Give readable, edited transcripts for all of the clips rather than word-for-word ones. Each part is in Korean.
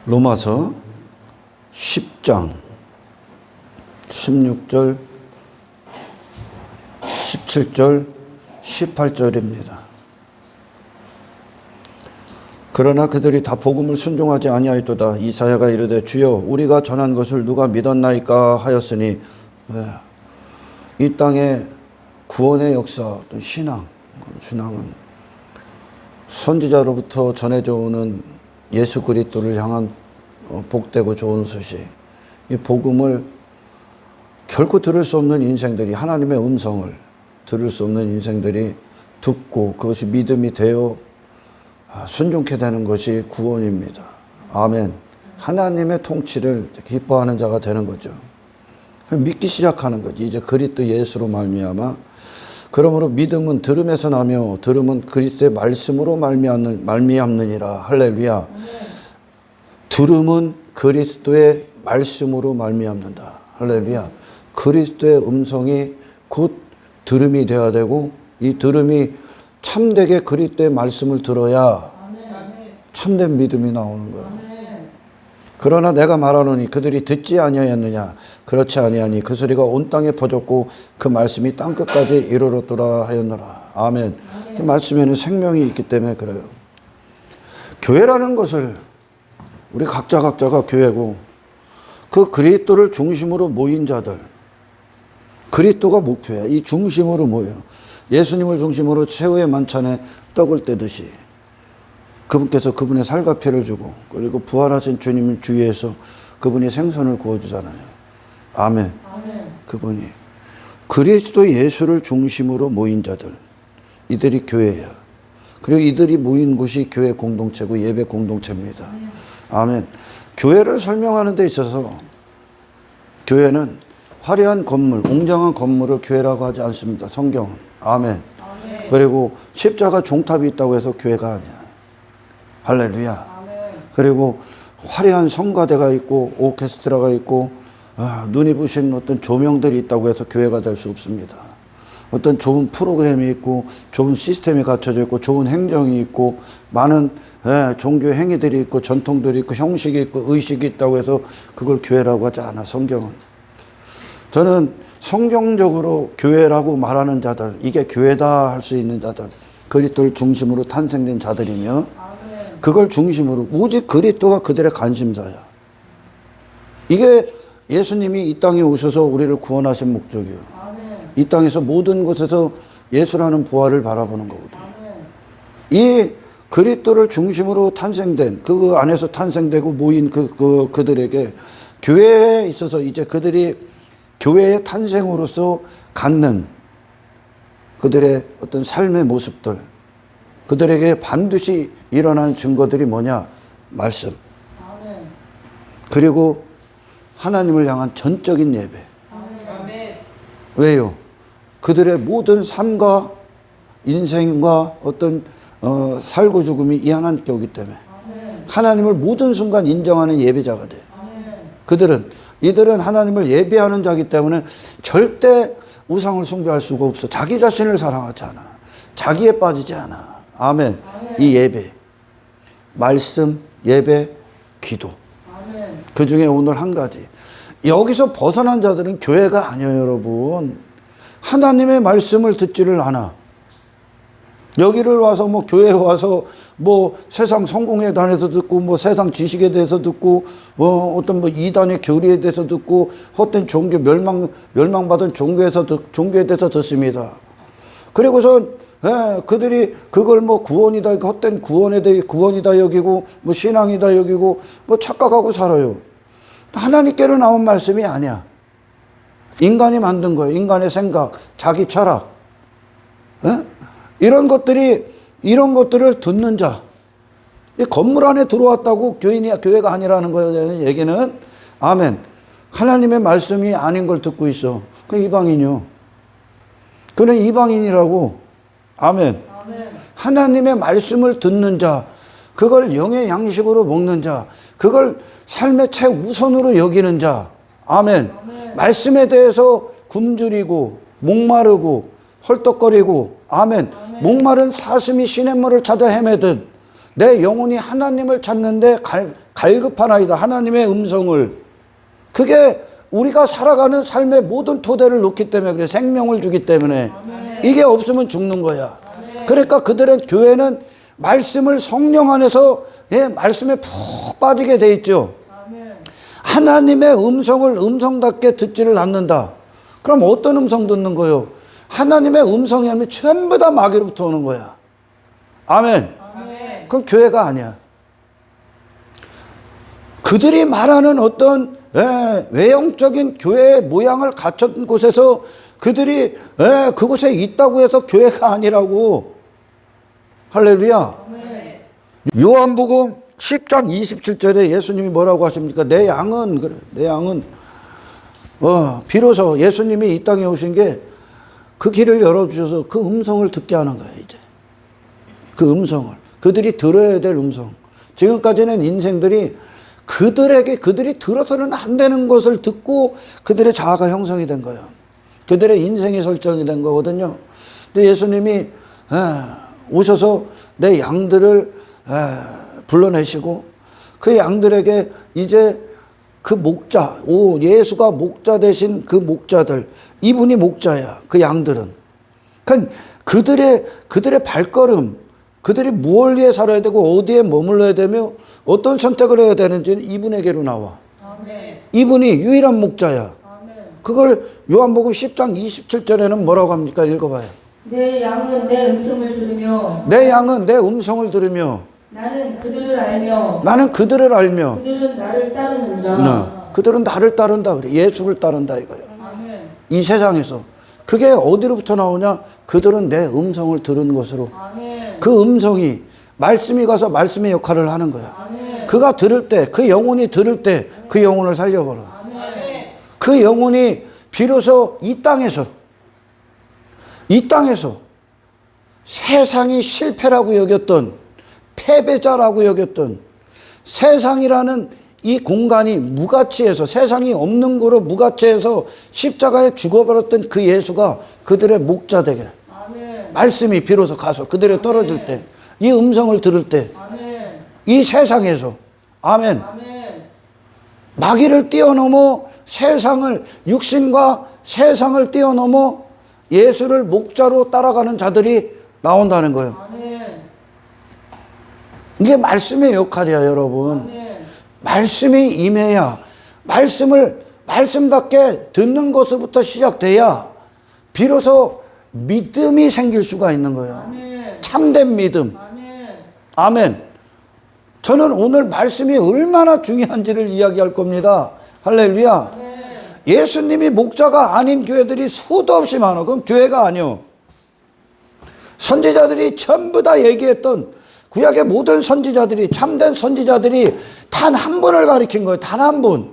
로마서 10장 16절 17절 18절입니다. 그러나 그들이 다 복음을 순종하지 아니하였도다. 이사야가 이르되 주여 우리가 전한 것을 누가 믿었나이까 하였으니, 이 땅의 구원의 역사, 신앙은 선지자로부터 전해져 오는 예수 그리스도를 향한 복되고 좋은 소식, 이 복음을 결코 들을 수 없는 인생들이, 하나님의 음성을 들을 수 없는 인생들이 듣고 그것이 믿음이 되어 순종케 되는 것이 구원입니다. 아멘. 하나님의 통치를 기뻐하는 자가 되는 거죠. 믿기 시작하는 거지. 이제 그리스도 예수로 말미암아. 그러므로 믿음은 들음에서 나며 들음은 그리스도의 말씀으로 말미암느니라. 할렐루야. 들음은 그리스도의 말씀으로 말미암는다. 할렐루야. 그리스도의 음성이 곧 들음이 되어야 되고, 이 들음이 참되게 그리스도의 말씀을 들어야 참된 믿음이 나오는 거야. 그러나 내가 말하노니 그들이 듣지 아니하였느냐. 그렇지 아니하니 그 소리가 온 땅에 퍼졌고 그 말씀이 땅끝까지 이르렀더라 하였노라. 아멘. 그 말씀에는 생명이 있기 때문에 그래요. 교회라는 것을, 우리 각자가 교회고, 그 그리스도를 중심으로 모인 자들, 그리스도가 목표야. 이 중심으로 모여 예수님을 중심으로 최후의 만찬에 떡을 떼듯이 그분께서 그분의 살과 피를 주고, 그리고 부활하신 주님 주위에서 그분이 생선을 구워주잖아요. 아멘. 그분이 그리스도 예수를 중심으로 모인 자들, 이들이 교회야. 그리고 이들이 모인 곳이 교회 공동체고 예배 공동체입니다. 아멘. 교회를 설명하는 데 있어서 교회는 화려한 건물, 웅장한 건물을 교회라고 하지 않습니다. 성경은. 아멘. 그리고 십자가 종탑이 있다고 해서 교회가 아니야. 할렐루야. 그리고 화려한 성가대가 있고 오케스트라가 있고 눈이 부신 어떤 조명들이 있다고 해서 교회가 될 수 없습니다. 어떤 좋은 프로그램이 있고 좋은 시스템이 갖춰져 있고 좋은 행정이 있고 많은 종교 행위들이 있고 전통들이 있고 형식이 있고 의식이 있다고 해서 그걸 교회라고 하지 않아. 성경은. 저는 성경적으로 교회라고 말하는 자들, 이게 교회다 할 수 있는 자들, 그리스도를 중심으로 탄생된 자들이며, 그걸 중심으로 오직 그리스도가 그들의 관심사야. 이게 예수님이 이 땅에 오셔서 우리를 구원하신 목적이에요. 이 땅에서 모든 곳에서 예수라는 부활을 바라보는 거거든요. 이 그리스도를 중심으로 탄생된, 그 안에서 탄생되고 모인 그들에게 교회에 있어서 이제 그들이 교회의 탄생으로서 갖는 그들의 어떤 삶의 모습들, 그들에게 반드시 일어난 증거들이 뭐냐? 말씀. 그리고 하나님을 향한 전적인 예배. 왜요? 그들의 모든 삶과 인생과 어떤 살고 죽음이 이 하나님께 오기 때문에 하나님을 모든 순간 인정하는 예배자가 돼. 이들은 하나님을 예배하는 자이기 때문에 절대 우상을 숭배할 수가 없어. 자기 자신을 사랑하지 않아. 자기에 빠지지 않아. 아멘. 이 예배, 말씀, 예배, 기도. 그 중에 오늘 한 가지. 여기서 벗어난 자들은 교회가 아니에요, 여러분. 하나님의 말씀을 듣지를 않아. 여기를 와서 교회에 와서 세상 성공에 대해서 듣고 세상 지식에 대해서 듣고 어떤 이단의 교리에 대해서 듣고 헛된 종교 멸망받은 종교에 대해서 듣습니다. 그리고선 그들이 그걸 구원이다, 헛된 구원이다 여기고 신앙이다 여기고 착각하고 살아요. 하나님께로 나온 말씀이 아니야. 인간이 만든 거예요. 인간의 생각, 자기 철학. 이런 것들을 듣는 자. 이 건물 안에 들어왔다고 교회가 아니라는 거예요. 얘기는. 아멘. 하나님의 말씀이 아닌 걸 듣고 있어. 그 이방인이요. 그는 이방인이라고. 아멘. 하나님의 말씀을 듣는 자, 그걸 영의 양식으로 먹는 자, 그걸 삶의 최우선으로 여기는 자. 아멘. 말씀에 대해서 굶주리고 목마르고 헐떡거리고, 아멘. 목마른 사슴이 시냇물을 찾아 헤매듯 내 영혼이 하나님을 찾는데 갈급하나이다. 하나님의 음성을. 그게 우리가 살아가는 삶의 모든 토대를 놓기 때문에 그래. 생명을 주기 때문에. 이게 없으면 죽는 거야. 그러니까 그들의 교회는 말씀을 성령 안에서 말씀에 푹 빠지게 돼 있죠. 하나님의 음성을 음성답게 듣지를 않는다. 그럼 어떤 음성 듣는 거요? 하나님의 음성이 아니면 전부 다 마귀로부터 오는 거야. 아멘. 그럼 교회가 아니야. 그들이 말하는 어떤 외형적인 교회의 모양을 갖춘 곳에서 그들이 그곳에 있다고 해서 교회가 아니라고. 할렐루야. 요한복음 10장 27절에 예수님이 뭐라고 하십니까? 내 양은 그래. 내 양은 비로소 예수님이 이 땅에 오신 게 그 길을 열어주셔서 그 음성을 듣게 하는 거예요. 이제 그 음성을 그들이 들어야 될 음성. 지금까지는 인생들이 그들이 들어서는 안 되는 것을 듣고 그들의 자아가 형성이 된 거예요. 그들의 인생이 설정이 된 거거든요. 근데 예수님이 오셔서 내 양들을 불러내시고 그 양들에게 이제 그 목자, 예수가 목자 되신 그 목자들, 이분이 목자야. 그 양들은. 그러니까 그들의 발걸음, 그들이 무엇을 위해 살아야 되고 어디에 머물러야 되며 어떤 선택을 해야 되는지는 이분에게로 나와. 아멘. 이분이 유일한 목자야. 아멘. 그걸 요한복음 10장 27절에는 뭐라고 합니까? 읽어봐요. 내 양은 내 음성을 들으며 내 양은 내 음성을 들으며 나는 그들을 알며 그들은 나를 따르는다. 그들은 나를 따른다 그래. 예수를 따른다 이거예요. 아멘. 이 세상에서. 그게 어디로부터 나오냐? 그들은 내 음성을 들은 것으로. 아멘. 그 음성이 말씀이 가서 말씀의 역할을 하는 거야. 아멘. 그가 들을 때, 그 영혼이 들을 때 그 영혼을 살려버려. 아멘. 그 영혼이 비로소 이 땅에서 세상이 실패라고 여겼던 패배자라고 여겼던 세상이라는 이 공간이 무가치해서 세상이 없는 거로 무가치해서 십자가에 죽어버렸던 그 예수가 그들의 목자 되게. 아멘. 말씀이 비로소 가서 그들에 떨어질 때, 이 음성을 들을 때, 아멘. 이 세상에서 아멘. 아멘. 마귀를 뛰어넘어 세상을, 육신과 세상을 뛰어넘어 예수를 목자로 따라가는 자들이 나온다는 거예요. 아멘. 이게 말씀의 역할이야, 여러분. 아멘. 말씀이 임해야, 말씀답게 듣는 것부터 시작돼야 비로소 믿음이 생길 수가 있는 거예요. 아멘. 참된 믿음. 아멘. 아멘. 저는 오늘 말씀이 얼마나 중요한지를 이야기할 겁니다. 할렐루야. 아멘. 예수님이 목자가 아닌 교회들이 수도 없이 많아. 그럼 교회가 아니요. 선지자들이 전부 다 얘기했던 구약의 모든 선지자들이, 참된 선지자들이 단 한 분을 가리킨 거예요. 단 한 분.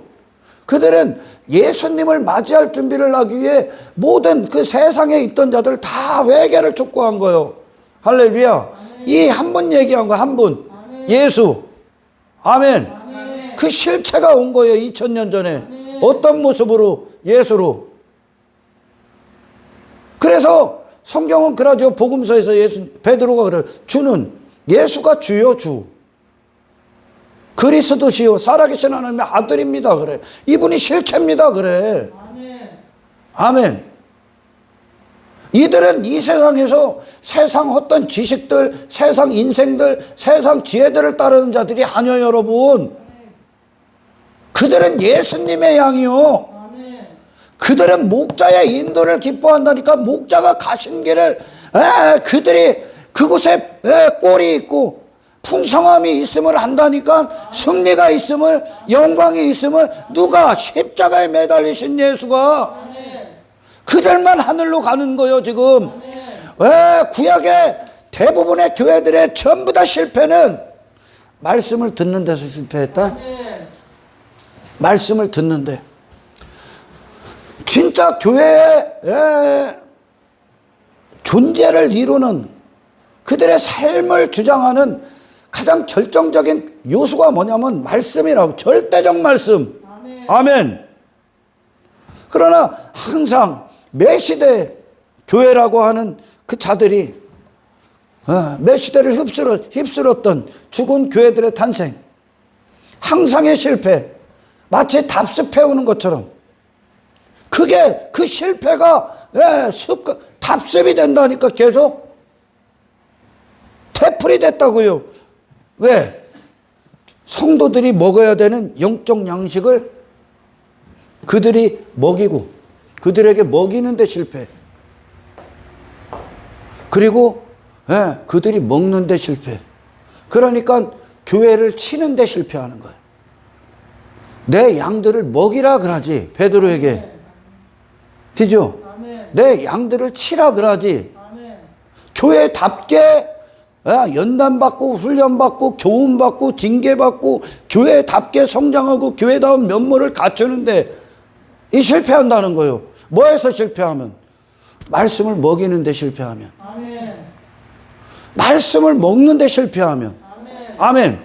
그들은 예수님을 맞이할 준비를 하기 위해 모든 그 세상에 있던 자들 다 회개를 촉구한 거예요. 할렐루야. 이 한 분 얘기한 거, 한 분. 아멘. 예수. 아멘. 아멘. 그 실체가 온 거예요. 2000년 전에. 아멘. 어떤 모습으로? 예수로. 그래서 성경은 그러죠. 복음서에서 베드로가 그래요. 예수가 주요 주. 그리스도시요 살아계신 하나님의 아들입니다. 그래. 이분이 실체입니다. 그래. 아멘. 아멘. 이들은 이 세상에서 세상 어떤 지식들, 세상 인생들, 세상 지혜들을 따르는 자들이 아니에요, 여러분. 그들은 예수님의 양이요. 아멘. 그들은 목자의 인도를 기뻐한다니까. 목자가 가신 길을 그들이 그곳에 꼴이 있고 풍성함이 있음을 안다니까. 승리가 있음을, 영광이 있음을. 누가? 십자가에 매달리신 예수가. 그들만 하늘로 가는 거요 지금. 구약의 대부분의 교회들의 전부 다 실패는 말씀을 듣는 데서 실패했다. 말씀을 듣는데. 진짜 교회의 존재를 이루는, 그들의 삶을 주장하는 가장 결정적인 요소가 뭐냐면 말씀이라고. 절대적 말씀. 아멘. 아멘. 그러나 항상 매 시대 교회라고 하는 그 자들이 메시대를 휩쓸었던 죽은 교회들의 탄생, 항상의 실패, 마치 답습해오는 것처럼 그게 그 실패가 답습이 된다니까. 계속 되풀이 됐다고요. 왜? 성도들이 먹어야 되는 영적 양식을 그들이 먹이고 그들에게 먹이는데 실패. 그리고 그들이 먹는데 실패. 그러니까 교회를 치는데 실패하는 거예요. 내 양들을 먹이라 그러지, 베드로에게. 그죠? 내 양들을 치라 그러지. 교회답게 연단받고 훈련받고 교훈받고 징계받고 교회답게 성장하고 교회다운 면모를 갖추는데 이 실패한다는 거예요. 뭐에서 실패하면? 말씀을 먹이는 데 실패하면. 말씀을 먹는 데 실패하면. 아멘.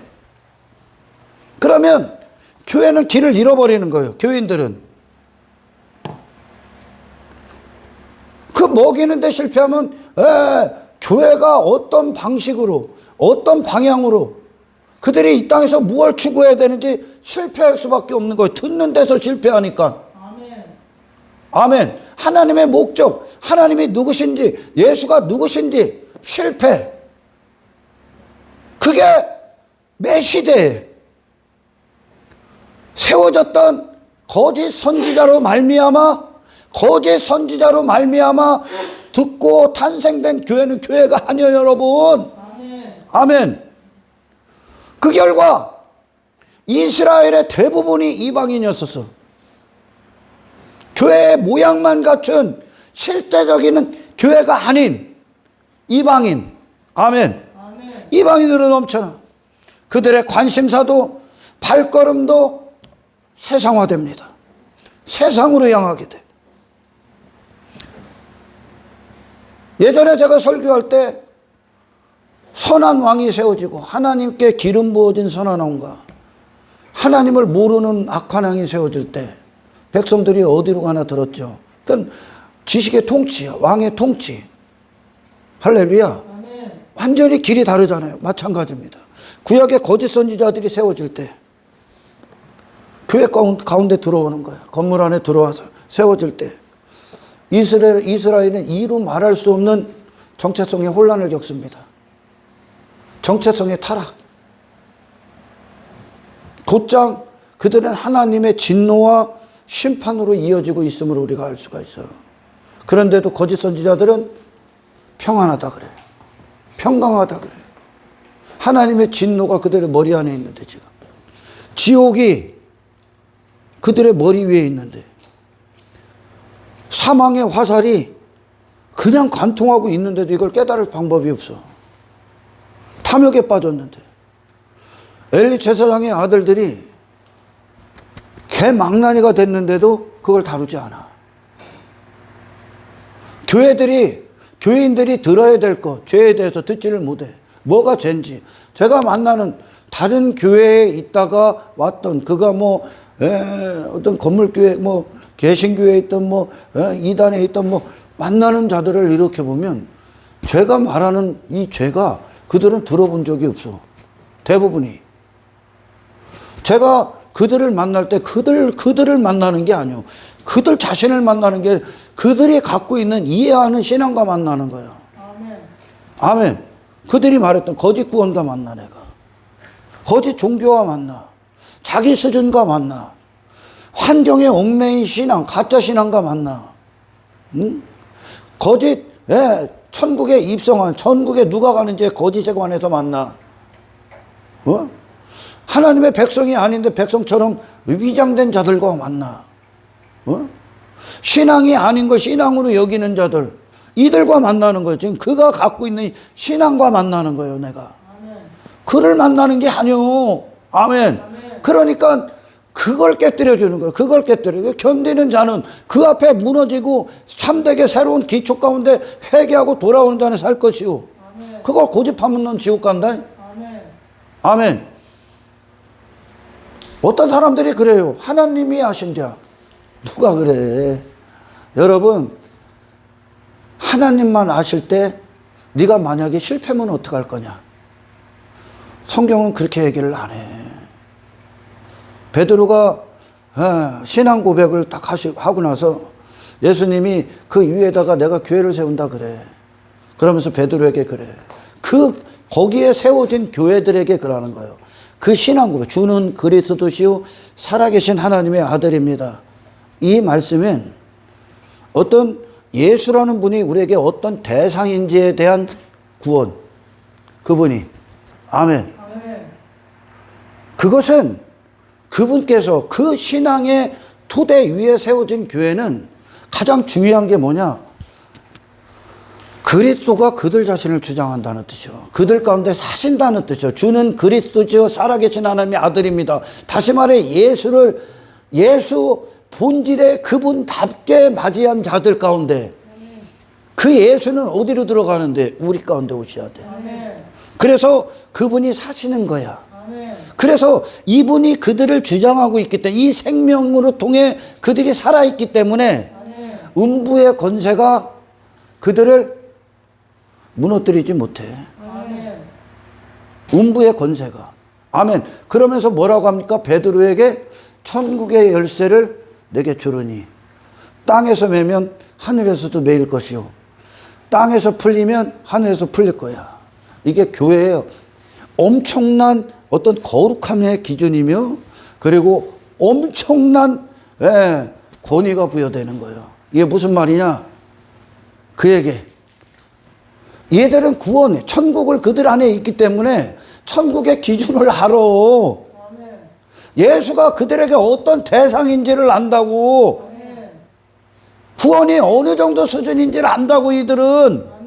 그러면 교회는 길을 잃어버리는 거예요. 교인들은. 그 먹이는 데 실패하면 교회가 어떤 방식으로 어떤 방향으로 그들이 이 땅에서 무엇을 추구해야 되는지 실패할 수밖에 없는 거예요. 듣는 데서 실패하니까. 아멘. 하나님의 목적, 하나님이 누구신지, 예수가 누구신지 실패. 그게 매 시대에 세워졌던 거짓 선지자로 말미암아 듣고 탄생된 교회는 교회가 아니에요, 여러분. 아멘. 그 결과 이스라엘의 대부분이 이방인이었었어. 교회의 모양만 갖춘 실제적인 교회가 아닌 이방인. 아멘. 이방인으로 넘쳐나. 그들의 관심사도 발걸음도 세상화됩니다. 세상으로 향하게 돼. 예전에 제가 설교할 때 선한 왕이 세워지고 하나님께 기름 부어진 선한 왕과 하나님을 모르는 악한 왕이 세워질 때 백성들이 어디로 가나 들었죠. 그러니까 지식의 통치야. 왕의 통치. 할렐루야. 완전히 길이 다르잖아요. 마찬가지입니다. 구약의 거짓 선지자들이 세워질 때 교회 가운데 들어오는 거예요. 건물 안에 들어와서 세워질 때 이스라엘은 이루 말할 수 없는 정체성의 혼란을 겪습니다. 정체성의 타락. 곧장 그들은 하나님의 진노와 심판으로 이어지고 있음을 우리가 알 수가 있어요. 그런데도 거짓 선지자들은 평안하다 그래요. 평강하다 그래요. 하나님의 진노가 그들의 머리 안에 있는데 지금 지옥이 그들의 머리 위에 있는데 사망의 화살이 그냥 관통하고 있는데도 이걸 깨달을 방법이 없어. 탐욕에 빠졌는데 엘리 제사장의 아들들이 개망나니가 됐는데도 그걸 다루지 않아. 교인들이 들어야 될 것, 죄에 대해서 듣지를 못해. 뭐가 죄인지. 제가 만나는 다른 교회에 있다가 왔던 그가 어떤 건물교회 개신교회에 있던 이단에 있던 만나는 자들을 이렇게 보면 제가 말하는 이 죄가 그들은 들어본 적이 없어. 대부분이. 제가 그들을 만날 때 그들을 만나는 게 아니요. 그들 자신을 만나는 게 그들이 갖고 있는 이해하는 신앙과 만나는 거야. 아멘. 그들이 말했던 거짓 구원과 만나 내가. 거짓 종교와 만나. 자기 수준과 만나. 환경에 얽매인 신앙, 가짜 신앙과 만나. 거짓, 천국에 입성한, 천국에 누가 가는지 거짓에 관해서 만나. 하나님의 백성이 아닌데 백성처럼 위장된 자들과 만나. 신앙이 아닌 걸 신앙으로 여기는 자들, 이들과 만나는 거예요. 지금 그가 갖고 있는 신앙과 만나는 거예요, 내가. 그를 만나는 게 아니요. 아멘. 그러니까 그걸 깨뜨려주는 거예요. 그걸 깨뜨려. 견디는 자는 그 앞에 무너지고 참되게 새로운 기초 가운데 회개하고 돌아오는 자는 살 것이요. 그걸 고집하면 넌 지옥 간다. 아멘. 어떤 사람들이 그래요. 하나님이 하신다. 누가 그래? 여러분, 하나님만 아실 때 네가 만약에 실패하면 어떡할 거냐? 성경은 그렇게 얘기를 안 해. 베드로가 신앙 고백을 딱 하고 나서 예수님이 그 위에다가 내가 교회를 세운다 그래. 그러면서 베드로에게 그래. 거기에 세워진 교회들에게 그러는 거예요. 그 신앙 고백, 주는 그리스도시요 살아계신 하나님의 아들입니다. 이 말씀은 어떤 예수라는 분이 우리에게 어떤 대상인지에 대한 구원, 그분이 아멘. 그것은 그분께서 그 신앙의 토대 위에 세워진 교회는 가장 중요한 게 뭐냐? 그리스도가 그들 자신을 주장한다는 뜻이요. 그들 가운데 사신다는 뜻이요. 주는 그리스도지요 살아계신 하나님의 아들입니다. 다시 말해 예수 본질의 그분답게 맞이한 자들 가운데 그 예수는 어디로 들어가는데? 우리 가운데 오셔야 돼. 그래서 그분이 사시는 거야. 그래서 이분이 그들을 주장하고 있기 때문에 이 생명으로 통해 그들이 살아있기 때문에 음부의 권세가 그들을 무너뜨리지 못해. 음부의 권세가. 아멘. 그러면서 뭐라고 합니까? 베드로에게 천국의 열쇠를 내게 주르니 땅에서 매면 하늘에서도 매일 것이요 땅에서 풀리면 하늘에서 풀릴 거야. 이게 교회예요. 엄청난 어떤 거룩함의 기준이며 그리고 엄청난 권위가 부여되는 거예요. 이게 무슨 말이냐? 그에게 얘들은 구원해. 천국을 그들 안에 있기 때문에 천국의 기준을 알아. 예수가 그들에게 어떤 대상인지를 안다고. 구원이 어느 정도 수준인지를 안다고 이들은.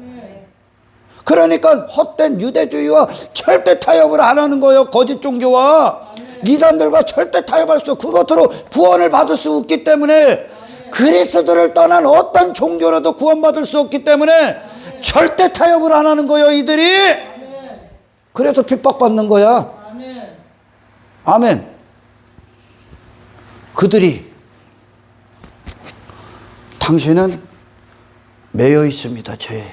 그러니까 헛된 유대주의와 절대 타협을 안 하는 거예요. 거짓 종교와 이단들과 절대 타협할 수 없고 그것으로 구원을 받을 수 없기 때문에 그리스도를 떠난 어떤 종교로도 구원받을 수 없기 때문에 절대 타협을 안 하는 거예요. 이들이. 그래서 핍박받는 거야. 아멘. 그들이 당신은 매여 있습니다. 죄에.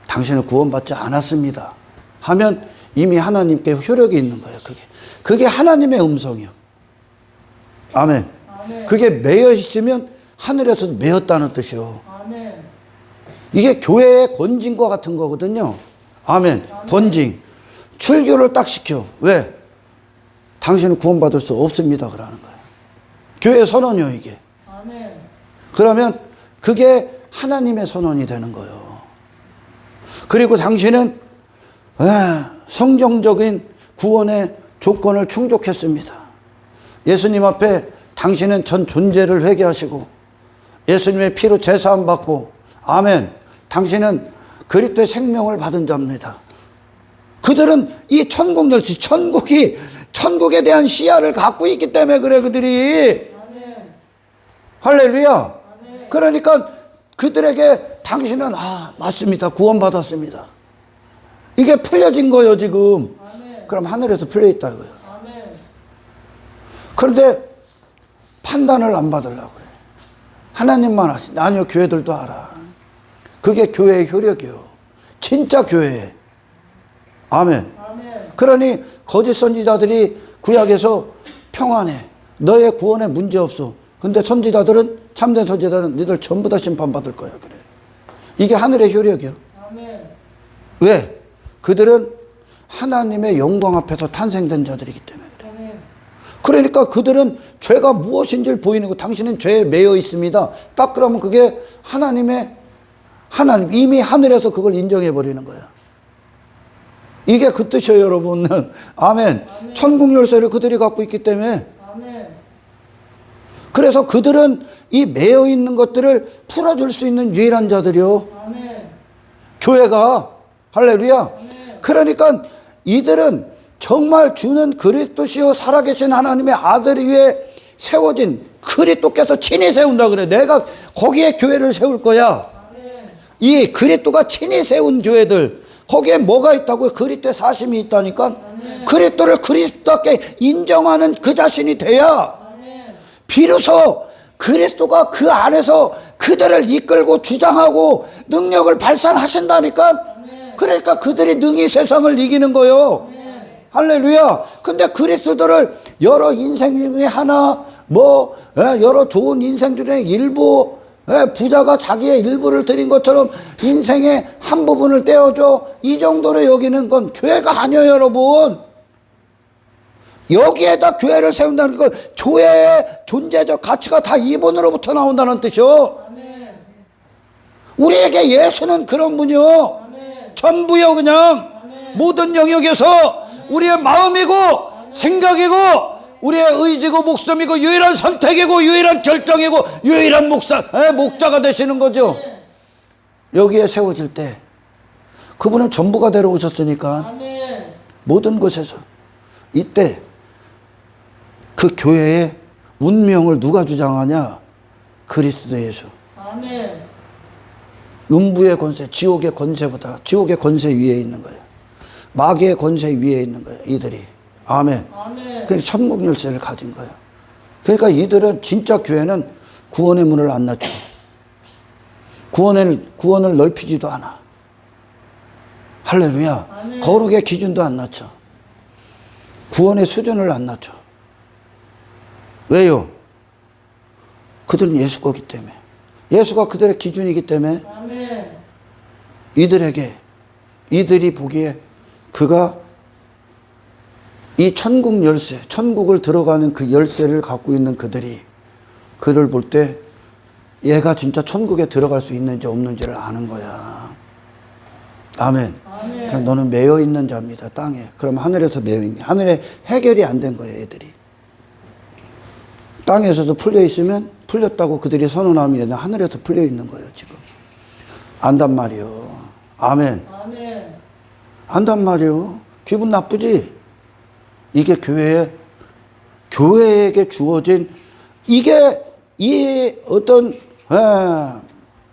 당신은 구원받지 않았습니다. 하면 이미 하나님께 효력이 있는 거예요. 그게 하나님의 음성이요. 아멘. 그게 매여 있으면 하늘에서 매였다는 뜻이요. 이게 교회의 권징과 같은 거거든요. 아멘. 권징. 출교를 딱 시켜. 왜? 당신은 구원받을 수 없습니다. 그러는 거예요. 교회 선언이요, 이게. 그러면 그게 하나님의 선언이 되는 거예요. 그리고 당신은 성경적인 구원의 조건을 충족했습니다. 예수님 앞에 당신은 전 존재를 회개하시고 예수님의 피로 제사함 받고 아멘. 당신은 그리스도의 생명을 받은 자입니다. 그들은 이 천국 열쇠, 천국에 대한 시야를 갖고 있기 때문에 그래 그들이. 할렐루야. 그러니까 그들에게 당신은 맞습니다. 구원받았습니다. 이게 풀려진 거예요 지금. 그럼 하늘에서 풀려있다 이거예요. 그런데 판단을 안 받으려고 그래. 하나님만 아시네. 아니요, 교회들도 알아. 그게 교회의 효력이요. 진짜 교회에. 아멘. 그러니 거짓 선지자들이 구약에서 평안해. 너의 구원에 문제 없어. 근데 선지자들은, 참된 선지자들은 너희들 전부 다 심판받을 거야. 그래. 이게 하늘의 효력이요. 왜? 그들은 하나님의 영광 앞에서 탄생된 자들이기 때문에 그래. 그러니까 그들은 죄가 무엇인지를 보이는 거. 당신은 죄에 매여 있습니다. 딱 그러면 그게 하나님 이미 하늘에서 그걸 인정해 버리는 거야. 이게 그 뜻이에요, 여러분. 아멘. 천국 열쇠를 그들이 갖고 있기 때문에. 그래서 그들은 이 매여 있는 것들을 풀어줄 수 있는 유일한 자들이요. 교회가. 할렐루야. 그러니까 이들은 정말 주는 그리스도시요 살아계신 하나님의 아들 위에 세워진 그리스도께서 친히 세운다 그래. 내가 거기에 교회를 세울 거야. 이 그리스도가 친히 세운 교회들, 거기에 뭐가 있다고요? 그리스도의 사심이 있다니까. 그리스도를 그리스도께 인정하는 그 자신이 돼야 비로소 그리스도가 그 안에서 그들을 이끌고 주장하고 능력을 발산하신다니까. 그러니까 그들이 능히 세상을 이기는 거요. 할렐루야. 근데 그리스도를 여러 인생 중에 하나, 여러 좋은 인생 중에 일부, 부자가 자기의 일부를 드린 것처럼 인생의 한 부분을 떼어줘. 이 정도로 여기는 건 교회가 아니에요, 여러분. 여기에다 교회를 세운다는 건 교회의 존재적 가치가 다 이분으로부터 나온다는 뜻이요. 우리에게 예수는 그런 분이요. 전부요, 그냥. 모든 영역에서 우리의 마음이고 생각이고 우리의 의지고 목숨이고 유일한 선택이고 유일한 결정이고 유일한 목자가 되시는 거죠. 여기에 세워질 때 그분은 전부가 되러 오셨으니까 모든 곳에서 이때 그 교회의 운명을 누가 주장하냐? 그리스도 예수. 음부의 권세, 지옥의 권세보다 지옥의 권세 위에 있는 거예요. 마귀의 권세 위에 있는 거예요, 이들이. 아멘. 그러니까 천국 열쇠를 가진 거예요. 그러니까 이들은 진짜 교회는 구원의 문을 안 낮춰. 구원을 넓히지도 않아. 할렐루야. 거룩의 기준도 안 낮춰. 구원의 수준을 안 낮춰. 왜요? 그들은 예수 거기 때문에. 예수가 그들의 기준이기 때문에 이들이 보기에 그가 이 천국 열쇠, 천국을 들어가는 그 열쇠를 갖고 있는 그를 볼 때 얘가 진짜 천국에 들어갈 수 있는지 없는지를 아는 거야. 아멘. 그럼 너는 매여 있는 자입니다, 땅에. 그럼 하늘에서 매여 있는, 하늘에 해결이 안 된 거예요, 애들이. 땅에서도 풀려 있으면 풀렸다고 그들이 선언하면 하늘에서 풀려 있는 거예요, 지금. 안단 말이요. 아멘. 안단 말이요. 기분 나쁘지? 이게 교회에게 주어진, 이게 이 어떤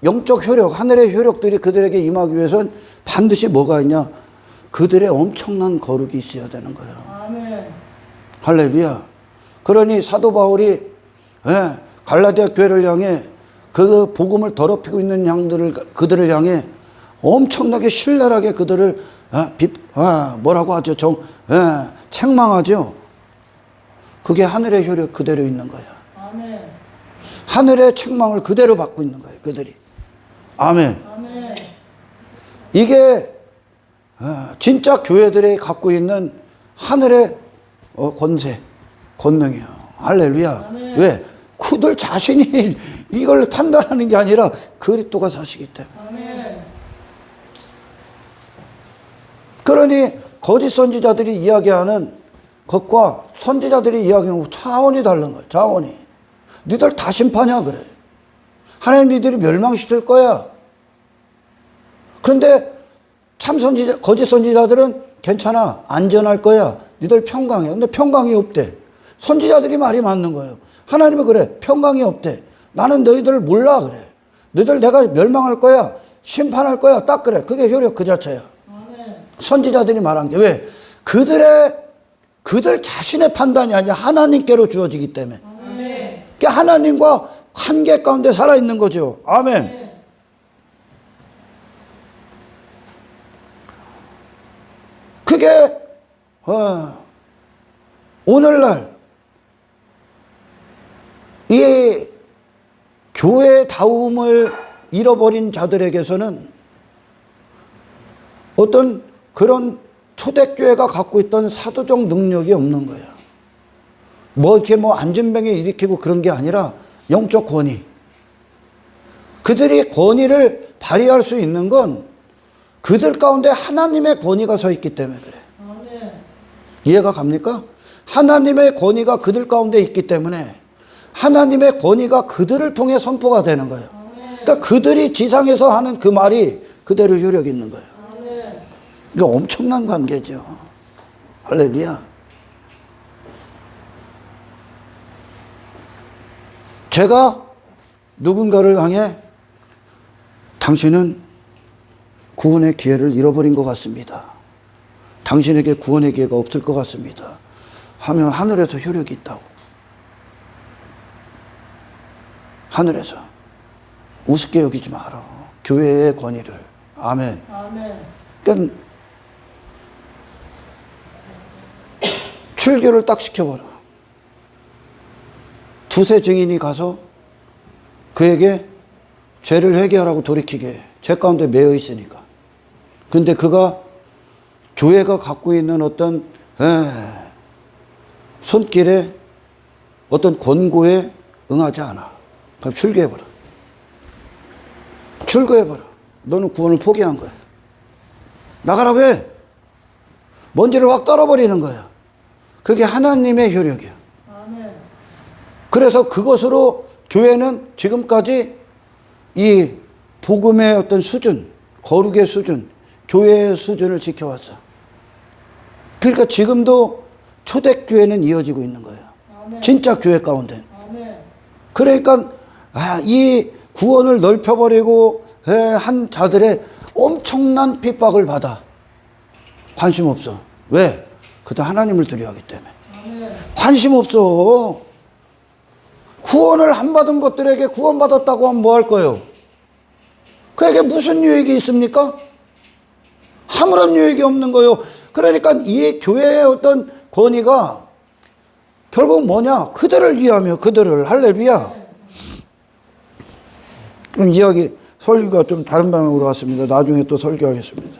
영적 효력, 하늘의 효력들이 그들에게 임하기 위해서는 반드시 뭐가 있냐? 그들의 엄청난 거룩이 있어야 되는 거예요. 할렐루야. 그러니 사도 바울이 갈라디아 교회를 향해 그 복음을 더럽히고 있는 그들을 향해 엄청나게 신랄하게 그들을 뭐라고 하죠? 책망하죠. 그게 하늘의 효력 그대로 있는 거야. 하늘의 책망을 그대로 받고 있는 거예요, 그들이. 아멘. 이게 진짜 교회들이 갖고 있는 하늘의 권세, 권능이에요. 할렐루야. 왜? 그들 자신이 이걸 판단하는 게 아니라 그리스도가 사시기 때문에. 그러니 거짓 선지자들이 이야기하는 것과 선지자들이 이야기하는 차원이 다른 거예요. 차원이. 니들 다 심판이야 그래. 하나님 니들이 멸망시킬 거야. 그런데 참 선지자, 거짓 선지자들은 괜찮아. 안전할 거야. 니들 평강해. 근데 평강이 없대. 선지자들이 말이 맞는 거예요. 하나님은 그래. 평강이 없대. 나는 너희들을 몰라 그래. 너희들 내가 멸망할 거야. 심판할 거야. 딱 그래. 그게 효력 그 자체야. 선지자들이 말한 게 왜? 그들 자신의 판단이 아니라 하나님께로 주어지기 때문에. 그러니까 하나님과 한계 가운데 살아있는 거죠. 아멘. 그게 오늘날 이 교회다움을 잃어버린 자들에게서는 어떤 그런 초대교회가 갖고 있던 사도적 능력이 없는 거야. 이렇게 안전병에 일으키고 그런 게 아니라 영적 권위. 그들이 권위를 발휘할 수 있는 건 그들 가운데 하나님의 권위가 서 있기 때문에 그래. 이해가 갑니까? 하나님의 권위가 그들 가운데 있기 때문에 하나님의 권위가 그들을 통해 선포가 되는 거예요. 그러니까 그들이 지상에서 하는 그 말이 그대로 효력이 있는 거예요. 이거 엄청난 관계죠. 할렐루야. 제가 누군가를 향해 당신은 구원의 기회를 잃어버린 것 같습니다. 당신에게 구원의 기회가 없을 것 같습니다. 하면 하늘에서 효력이 있다고. 하늘에서. 우습게 여기지 마라. 교회의 권위를. 아멘. 그러니까 출교를 딱 시켜버려. 두세 증인이 가서 그에게 죄를 회개하라고 돌이키게 해. 죄 가운데 매여 있으니까. 근데 그가 교회가 갖고 있는 어떤 손길에 어떤 권고에 응하지 않아. 그럼 출교해버려. 출교해버려. 너는 구원을 포기한 거야. 나가라고 해. 먼지를 확 떨어버리는 거야. 그게 하나님의 효력이야. 아멘. 그래서 그것으로 교회는 지금까지 이 복음의 어떤 수준, 거룩의 수준, 교회의 수준을 지켜왔어. 그러니까 지금도 초대교회는 이어지고 있는 거예요. 아멘. 진짜 교회 가운데. 아멘. 그러니까 이 구원을 넓혀버리고 한 자들의 엄청난 핍박을 받아. 관심 없어. 왜? 그도 하나님을 두려워하기 때문에. 아멘. 관심 없어. 구원을 안 받은 것들에게 구원받았다고 하면 뭐 할 거예요? 그에게 무슨 유익이 있습니까? 아무런 유익이 없는 거예요. 그러니까 이 교회의 어떤 권위가 결국 뭐냐? 그들을 위하며 그들을 할렐루야. 그럼 이야기 설교가 좀 다른 방향으로 갔습니다. 나중에 또 설교하겠습니다.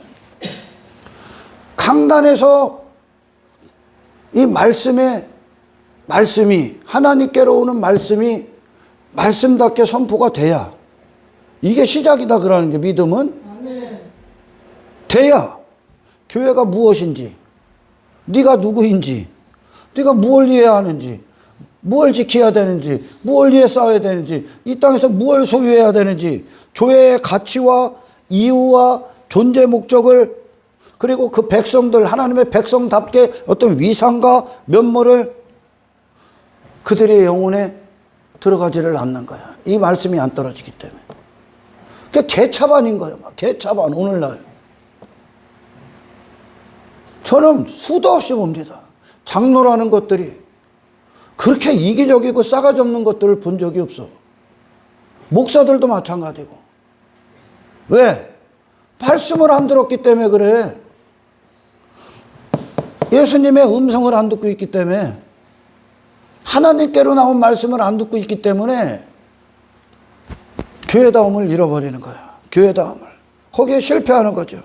강단에서 이 말씀이 하나님께로 오는 말씀이 말씀답게 선포가 돼야 이게 시작이다 그러는 게 믿음은 아멘. 돼야 교회가 무엇인지 네가 누구인지 네가 무엇을 이해해야 하는지 무엇을 지켜야 되는지 무엇을 위해 싸워야 되는지 이 땅에서 무엇을 소유해야 되는지 교회의 가치와 이유와 존재 목적을 그리고 그 백성들 하나님의 백성답게 어떤 위상과 면모를 그들의 영혼에 들어가지를 않는 거야. 이 말씀이 안 떨어지기 때문에. 그게 개차반인 거예요. 막 개차반 오늘날. 저는 수도 없이 봅니다. 장로라는 것들이 그렇게 이기적이고 싸가지 없는 것들을 본 적이 없어. 목사들도 마찬가지고. 왜? 말씀을 안 들었기 때문에 그래. 예수님의 음성을 안 듣고 있기 때문에 하나님께로 나온 말씀을 안 듣고 있기 때문에 교회다움을 잃어버리는 거야. 교회다움을. 거기에 실패하는 거죠.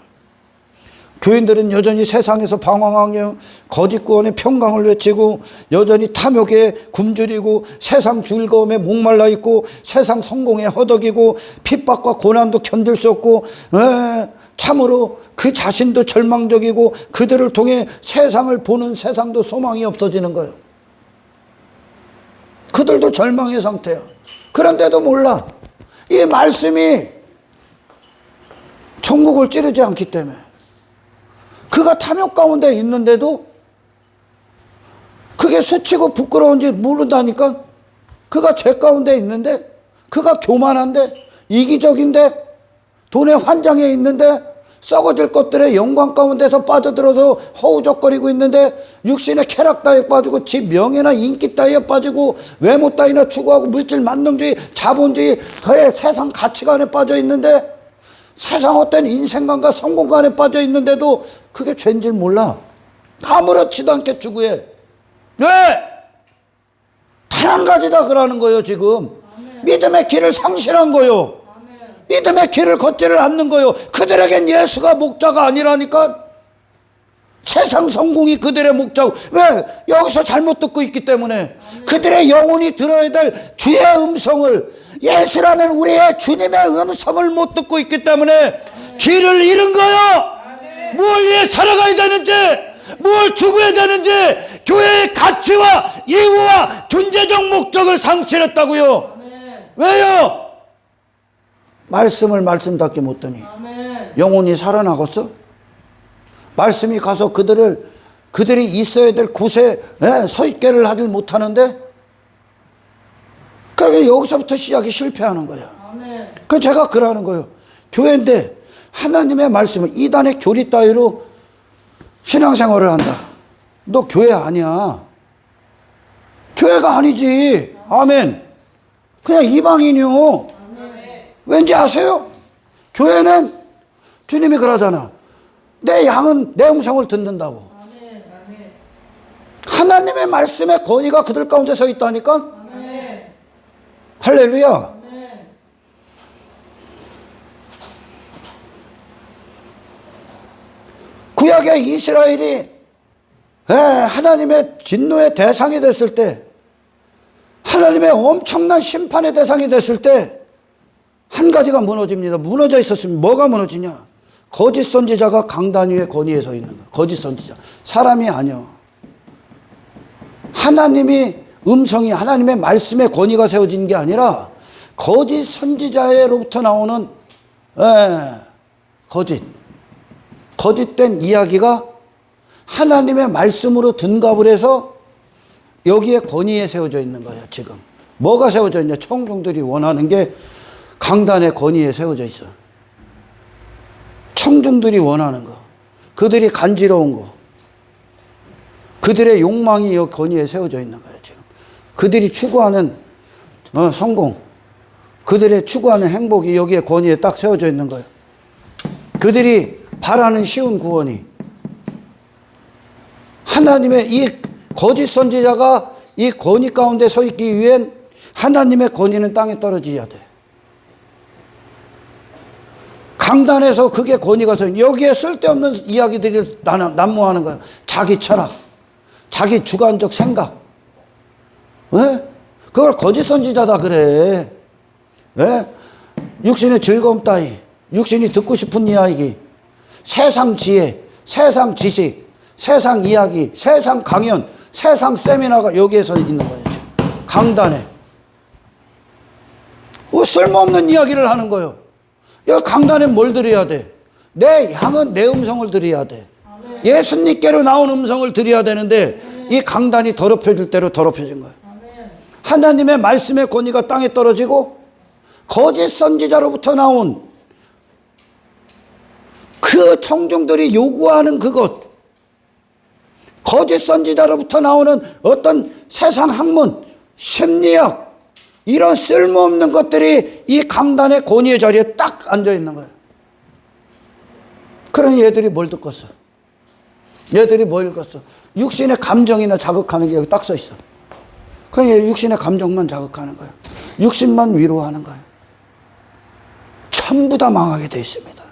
교인들은 여전히 세상에서 방황하며 거짓 구원의 평강을 외치고 여전히 탐욕에 굶주리고 세상 즐거움에 목말라 있고 세상 성공에 허덕이고 핍박과 고난도 견딜 수 없고 참으로 그 자신도 절망적이고 그들을 통해 세상을 보는 세상도 소망이 없어지는 거예요. 그들도 절망의 상태야. 그런데도 몰라. 이 말씀이 천국을 찌르지 않기 때문에 그가 탐욕 가운데 있는데도 그게 수치고 부끄러운지 모른다니까. 그가 죄 가운데 있는데 그가 교만한데 이기적인데 돈의 환장에 있는데 썩어질 것들의 영광 가운데서 빠져들어서 허우적거리고 있는데 육신의 쾌락 따위에 빠지고 지 명예나 인기 따위에 빠지고 외모 따위나 추구하고 물질 만능주의 자본주의 그의 세상 가치관에 빠져 있는데 세상 어떤 인생관과 성공관에 빠져 있는데도 그게 죄인 줄 몰라. 아무렇지도 않게 추구해. 왜? 단 한 가지다 그러는 거예요 지금. 아멘. 믿음의 길을 상실한 거예요. 믿음의 길을 걷지를 않는 거예요. 그들에겐 예수가 목자가 아니라니까. 세상 성공이 그들의 목자고. 왜? 여기서 잘못 듣고 있기 때문에. 그들의 영혼이 들어야 될 주의 음성을 예수라는 우리의 주님의 음성을 못 듣고 있기 때문에 길을 잃은 거예요. 뭘 위해 살아가야 되는지 뭘 추구해야 되는지 교회의 가치와 이유와 존재적 목적을 상실했다고요. 왜요? 말씀을 말씀답게 못 듣니. 영혼이 살아나겠어? 말씀이 가서 그들이 있어야 될 곳에 서 있게를 하지 못하는데 그러니까 여기서부터 시작이 실패하는 거야. 그래서 제가 그러는 거예요. 교회인데 하나님의 말씀을 이단의 교리 따위로 신앙생활을 한다. 너 교회 아니야. 교회가 아니지. 아멘. 그냥 이방인이요. 왠지 아세요? 교회는 주님이 그러잖아. 내 양은 내 음성을 듣는다고. 아멘. 아멘. 하나님의 말씀의 권위가 그들 가운데 서 있다니까. 아멘. 할렐루야. 아멘. 구약의 이스라엘이 하나님의 진노의 대상이 됐을 때, 하나님의 엄청난 심판의 대상이 됐을 때 한 가지가 무너집니다. 무너져 있었습니다. 뭐가 무너지냐? 거짓 선지자가 강단 위에 권위에 서 있는 거예요. 거짓 선지자. 사람이 아니요. 하나님이 음성이, 하나님의 말씀의 권위가 세워진 게 아니라 거짓 선지자로부터 나오는 거짓된 이야기가 하나님의 말씀으로 둔갑을 해서 여기에 권위에 세워져 있는 거예요. 지금 뭐가 세워져 있냐? 청중들이 원하는 게 강단의 권위에 세워져 있어. 청중들이 원하는 거, 그들이 간지러운 거, 그들의 욕망이 이 권위에 세워져 있는 거예요. 지금 그들이 추구하는 성공, 그들의 추구하는 행복이 여기에 권위에 딱 세워져 있는 거예요. 그들이 바라는 쉬운 구원이, 하나님의 이 거짓 선지자가 이 권위 가운데 서 있기 위hen 하나님의 권위는 땅에 떨어져야 돼. 강단에서 그게 권위가 서 있는, 여기에 쓸데없는 이야기들이 난무하는 거야. 자기 철학, 자기 주관적 생각. 왜? 그걸 거짓 선지자다 그래. 왜? 육신의 즐거움 따위, 육신이 듣고 싶은 이야기, 세상 지혜, 세상 지식, 세상 이야기, 세상 강연, 세상 세미나가 여기에서 있는 거예요. 지금. 강단에. 쓸모없는 이야기를 하는 거예요. 여기 강단에 뭘 들어야 돼? 내 양은 내 음성을 들어야 돼. 아멘. 예수님께로 나온 음성을 들어야 되는데 이 강단이 더럽혀질 대로 더럽혀진 거예요. 아멘. 하나님의 말씀의 권위가 땅에 떨어지고 거짓 선지자로부터 나온 그 청중들이 요구하는 그것, 거짓 선지자로부터 나오는 어떤 세상 학문, 심리학, 이런 쓸모없는 것들이 이 강단의 권위의 자리에 딱 앉아 있는 거예요. 그러니 얘들이 뭘 듣겠어? 얘들이 뭘 읽었어? 육신의 감정이나 자극하는 게 여기 딱 써 있어. 그냥 육신의 감정만 자극하는 거예요. 육신만 위로하는 거예요. 전부 다 망하게 돼 있습니다.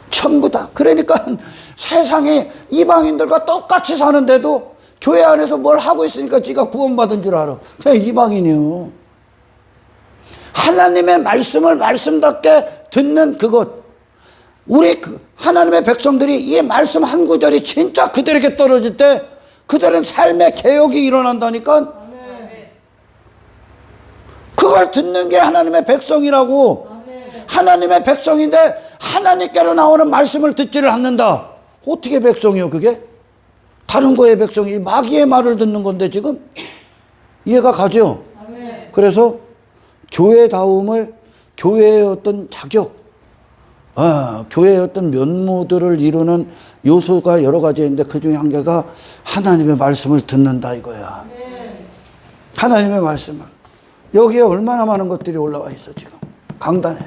전부 다. 그러니까 세상에 이방인들과 똑같이 사는데도 교회 안에서 뭘 하고 있으니까 지가 구원받은 줄 알아. 그냥 이방인이요. 하나님의 말씀을 말씀답게 듣는 그것. 우리 하나님의 백성들이 이 말씀 한 구절이 진짜 그들에게 떨어질 때 그들은 삶의 개혁이 일어난다니까. 아멘. 그걸 듣는 게 하나님의 백성이라고. 아멘. 하나님의 백성인데 하나님께로 나오는 말씀을 듣지를 않는다. 어떻게 백성이요 그게? 다른 거의 백성이 마귀의 말을 듣는 건데 지금 이해가 가죠? 아멘. 그래서 교회다움을, 교회의 어떤 자격, 교회의 어떤 면모들을 이루는 요소가 여러 가지 있는데 그 중에 한 개가 하나님의 말씀을 듣는다 이거야. 아멘. 하나님의 말씀을. 여기에 얼마나 많은 것들이 올라와 있어 지금 강단에.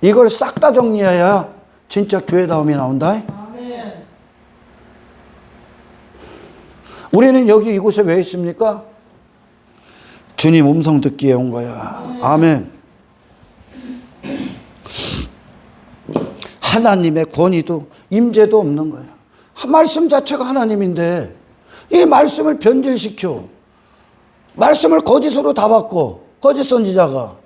이걸 싹 다 정리해야 진짜 교회다움이 나온다. 아멘. 우리는 여기 이곳에 왜 있습니까? 주님 음성 듣기에 온 거야. 아멘. 하나님의 권위도 임재도 없는 거야. 말씀 자체가 하나님인데 이 말씀을 변질시켜. 말씀을 거짓으로 다 바꿔. 거짓 선지자가.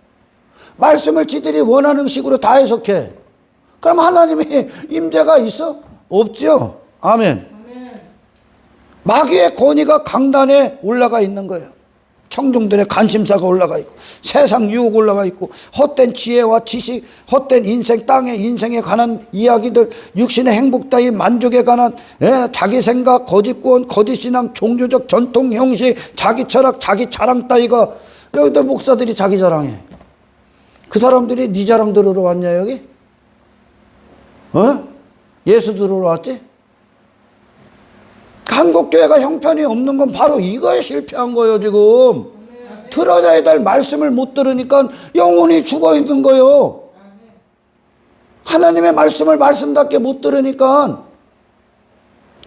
말씀을 지들이 원하는 식으로 다 해석해. 그럼 하나님의 임재가 있어? 없죠. 아멘. 아멘. 마귀의 권위가 강단에 올라가 있는 거예요. 청중들의 관심사가 올라가 있고 세상 유혹 올라가 있고 헛된 지혜와 지식, 헛된 인생, 땅의 인생에 관한 이야기들, 육신의 행복 따위 만족에 관한 자기 생각, 거짓 구원, 거짓 신앙, 종교적 전통 형식, 자기 철학, 자기 자랑 따위가 여기도 목사들이 자기 자랑해. 그 사람들이 네 자랑 들으러 왔냐 여기? 예수 들으러 왔지? 한국교회가 형편이 없는 건 바로 이거에 실패한 거예요 지금. 들어야 될 말씀을 못 들으니까 영혼이 죽어 있는 거예요. 하나님의 말씀을 말씀답게 못 들으니까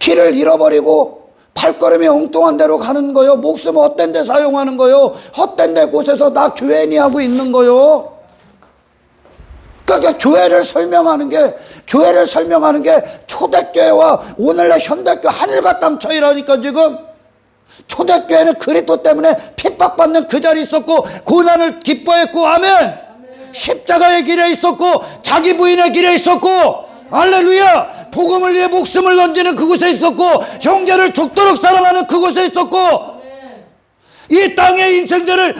길을 잃어버리고 발걸음이 엉뚱한 데로 가는 거요. 목숨을 헛된 데 사용하는 거요. 헛된 데 곳에서 나 교회니 하고 있는 거요. 그러니까 교회를 설명하는 게 초대교회와 오늘날 현대교회 하늘과 땅 차이라니까. 지금 초대교회는 그리스도 때문에 핍박받는 그 자리에 있었고 고난을 기뻐했고, 아멘. 십자가의 길에 있었고 자기 부인의 길에 있었고, 할렐루야. 복음을 위해 목숨을 던지는 그곳에 있었고 형제를 죽도록 사랑하는 그곳에 있었고, 이 땅의 인생들을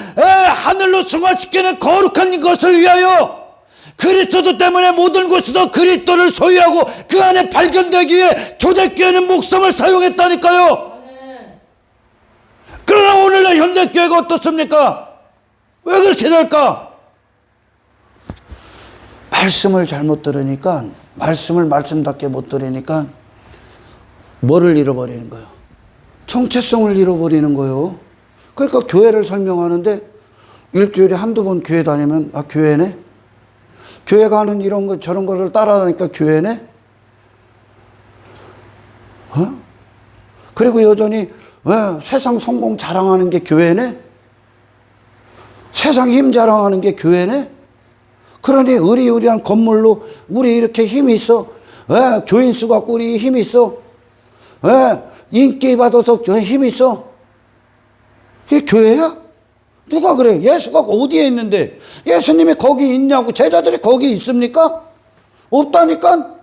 하늘로 승화시키는 거룩한 것을 위하여 그리스도 때문에 모든 곳에서 그리스도를 소유하고 그 안에 발견되기 위해 초대교회는 목숨을 사용했다니까요. 그러나 오늘날 현대교회가 어떻습니까? 왜 그렇게 될까? 말씀을 잘못 들으니까, 말씀을 말씀답게 못 들으니까 뭐를 잃어버리는 거예요? 정체성을 잃어버리는 거예요. 그러니까 교회를 설명하는데 일주일에 한두 번 교회 다니면 아, 교회네? 교회가 하는 이런 거 저런 거를 따라하니까 교회네? 그리고 여전히 세상 성공 자랑하는 게 교회네? 세상 힘 자랑하는 게 교회네? 그러니 의리의리한 건물로 우리 이렇게 힘이 있어. 교인 수 갖고 우리 힘이 있어. 인기 받아서 힘이 있어. 이게 교회야? 누가 그래? 예수가 어디에 있는데? 예수님이 거기 있냐고. 제자들이 거기 있습니까? 없다니까?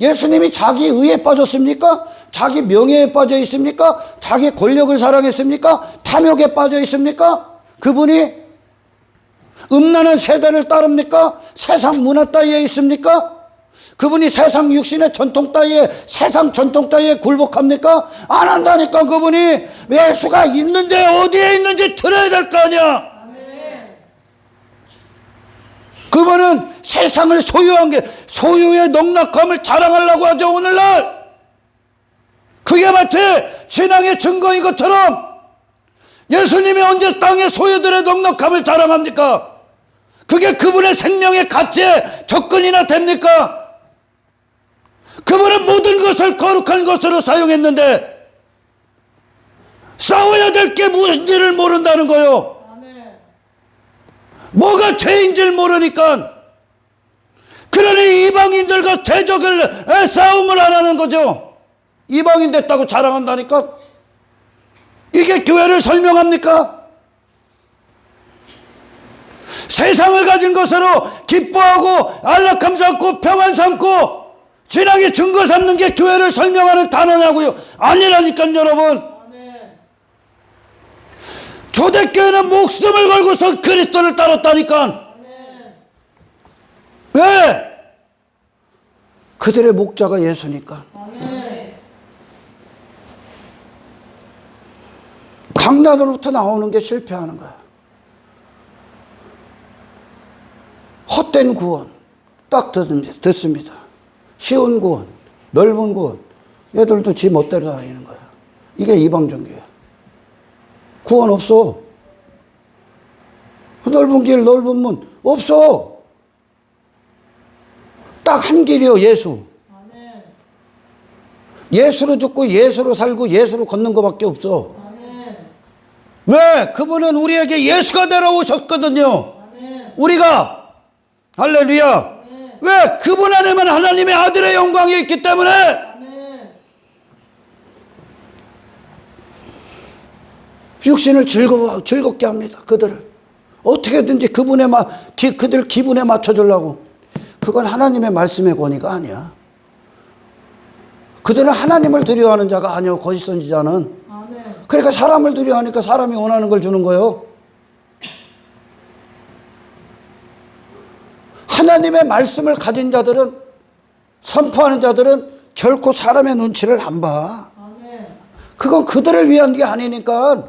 예수님이 자기 의에 빠졌습니까? 자기 명예에 빠져 있습니까? 자기 권력을 사랑했습니까? 탐욕에 빠져 있습니까? 그분이 음란한 세대를 따릅니까? 세상 문화 따위에 있습니까? 그분이 세상 육신의 전통 따위에, 세상 전통 따위에 굴복합니까? 안 한다니까. 그분이 예수가 있는데 어디에 있는지 들어야 될 거 아니야. 그분은 세상을 소유한 게, 소유의 넉넉함을 자랑하려고 하죠, 오늘날. 그게 마치 신앙의 증거인 것처럼 예수님이 언제 땅의 소유들의 넉넉함을 자랑합니까? 그게 그분의 생명의 가치에 접근이나 됩니까? 그분은 모든 것을 거룩한 것으로 사용했는데 싸워야 될 게 무엇인지를 모른다는 거요. 뭐가 죄인지를 모르니까. 그러니 이방인들과 대적을 싸움을 안 하는 거죠. 이방인 됐다고 자랑한다니까. 이게 교회를 설명합니까? 세상을 가진 것으로 기뻐하고 안락함 삼고 평안 삼고 신앙의 증거 삼는 게 교회를 설명하는 단어냐고요. 아니라니까 여러분. 초대교회는 목숨을 걸고서 그리스도를 따랐다니까. 왜? 그들의 목자가 예수니까. 강단으로부터 나오는 게 실패하는 거야. 헛된 구원 딱 듣습니다. 쉬운 구원, 넓은 구원. 얘들도 지 멋대로 다니는 거야. 이게 이방종교야. 구원 없어. 넓은 길, 넓은 문 없어. 딱 한 길이요, 예수. 예수로 죽고 예수로 살고 예수로 걷는 것밖에 없어. 왜? 그분은 우리에게 예수가 내려오셨거든요. 우리가. 할렐루야. 왜? 그분 안에만 하나님의 아들의 영광이 있기 때문에. 육신을 즐겁게 합니다. 그들을 어떻게든지 그들 기분에 맞춰주려고. 그건 하나님의 말씀의 권위가 아니야. 그들은 하나님을 두려워하는 자가 아니요 거짓 선지자는. 그러니까 사람을 두려워하니까 사람이 원하는 걸 주는 거예요. 하나님의 말씀을 가진 자들은, 선포하는 자들은 결코 사람의 눈치를 안 봐. 그건 그들을 위한 게 아니니까.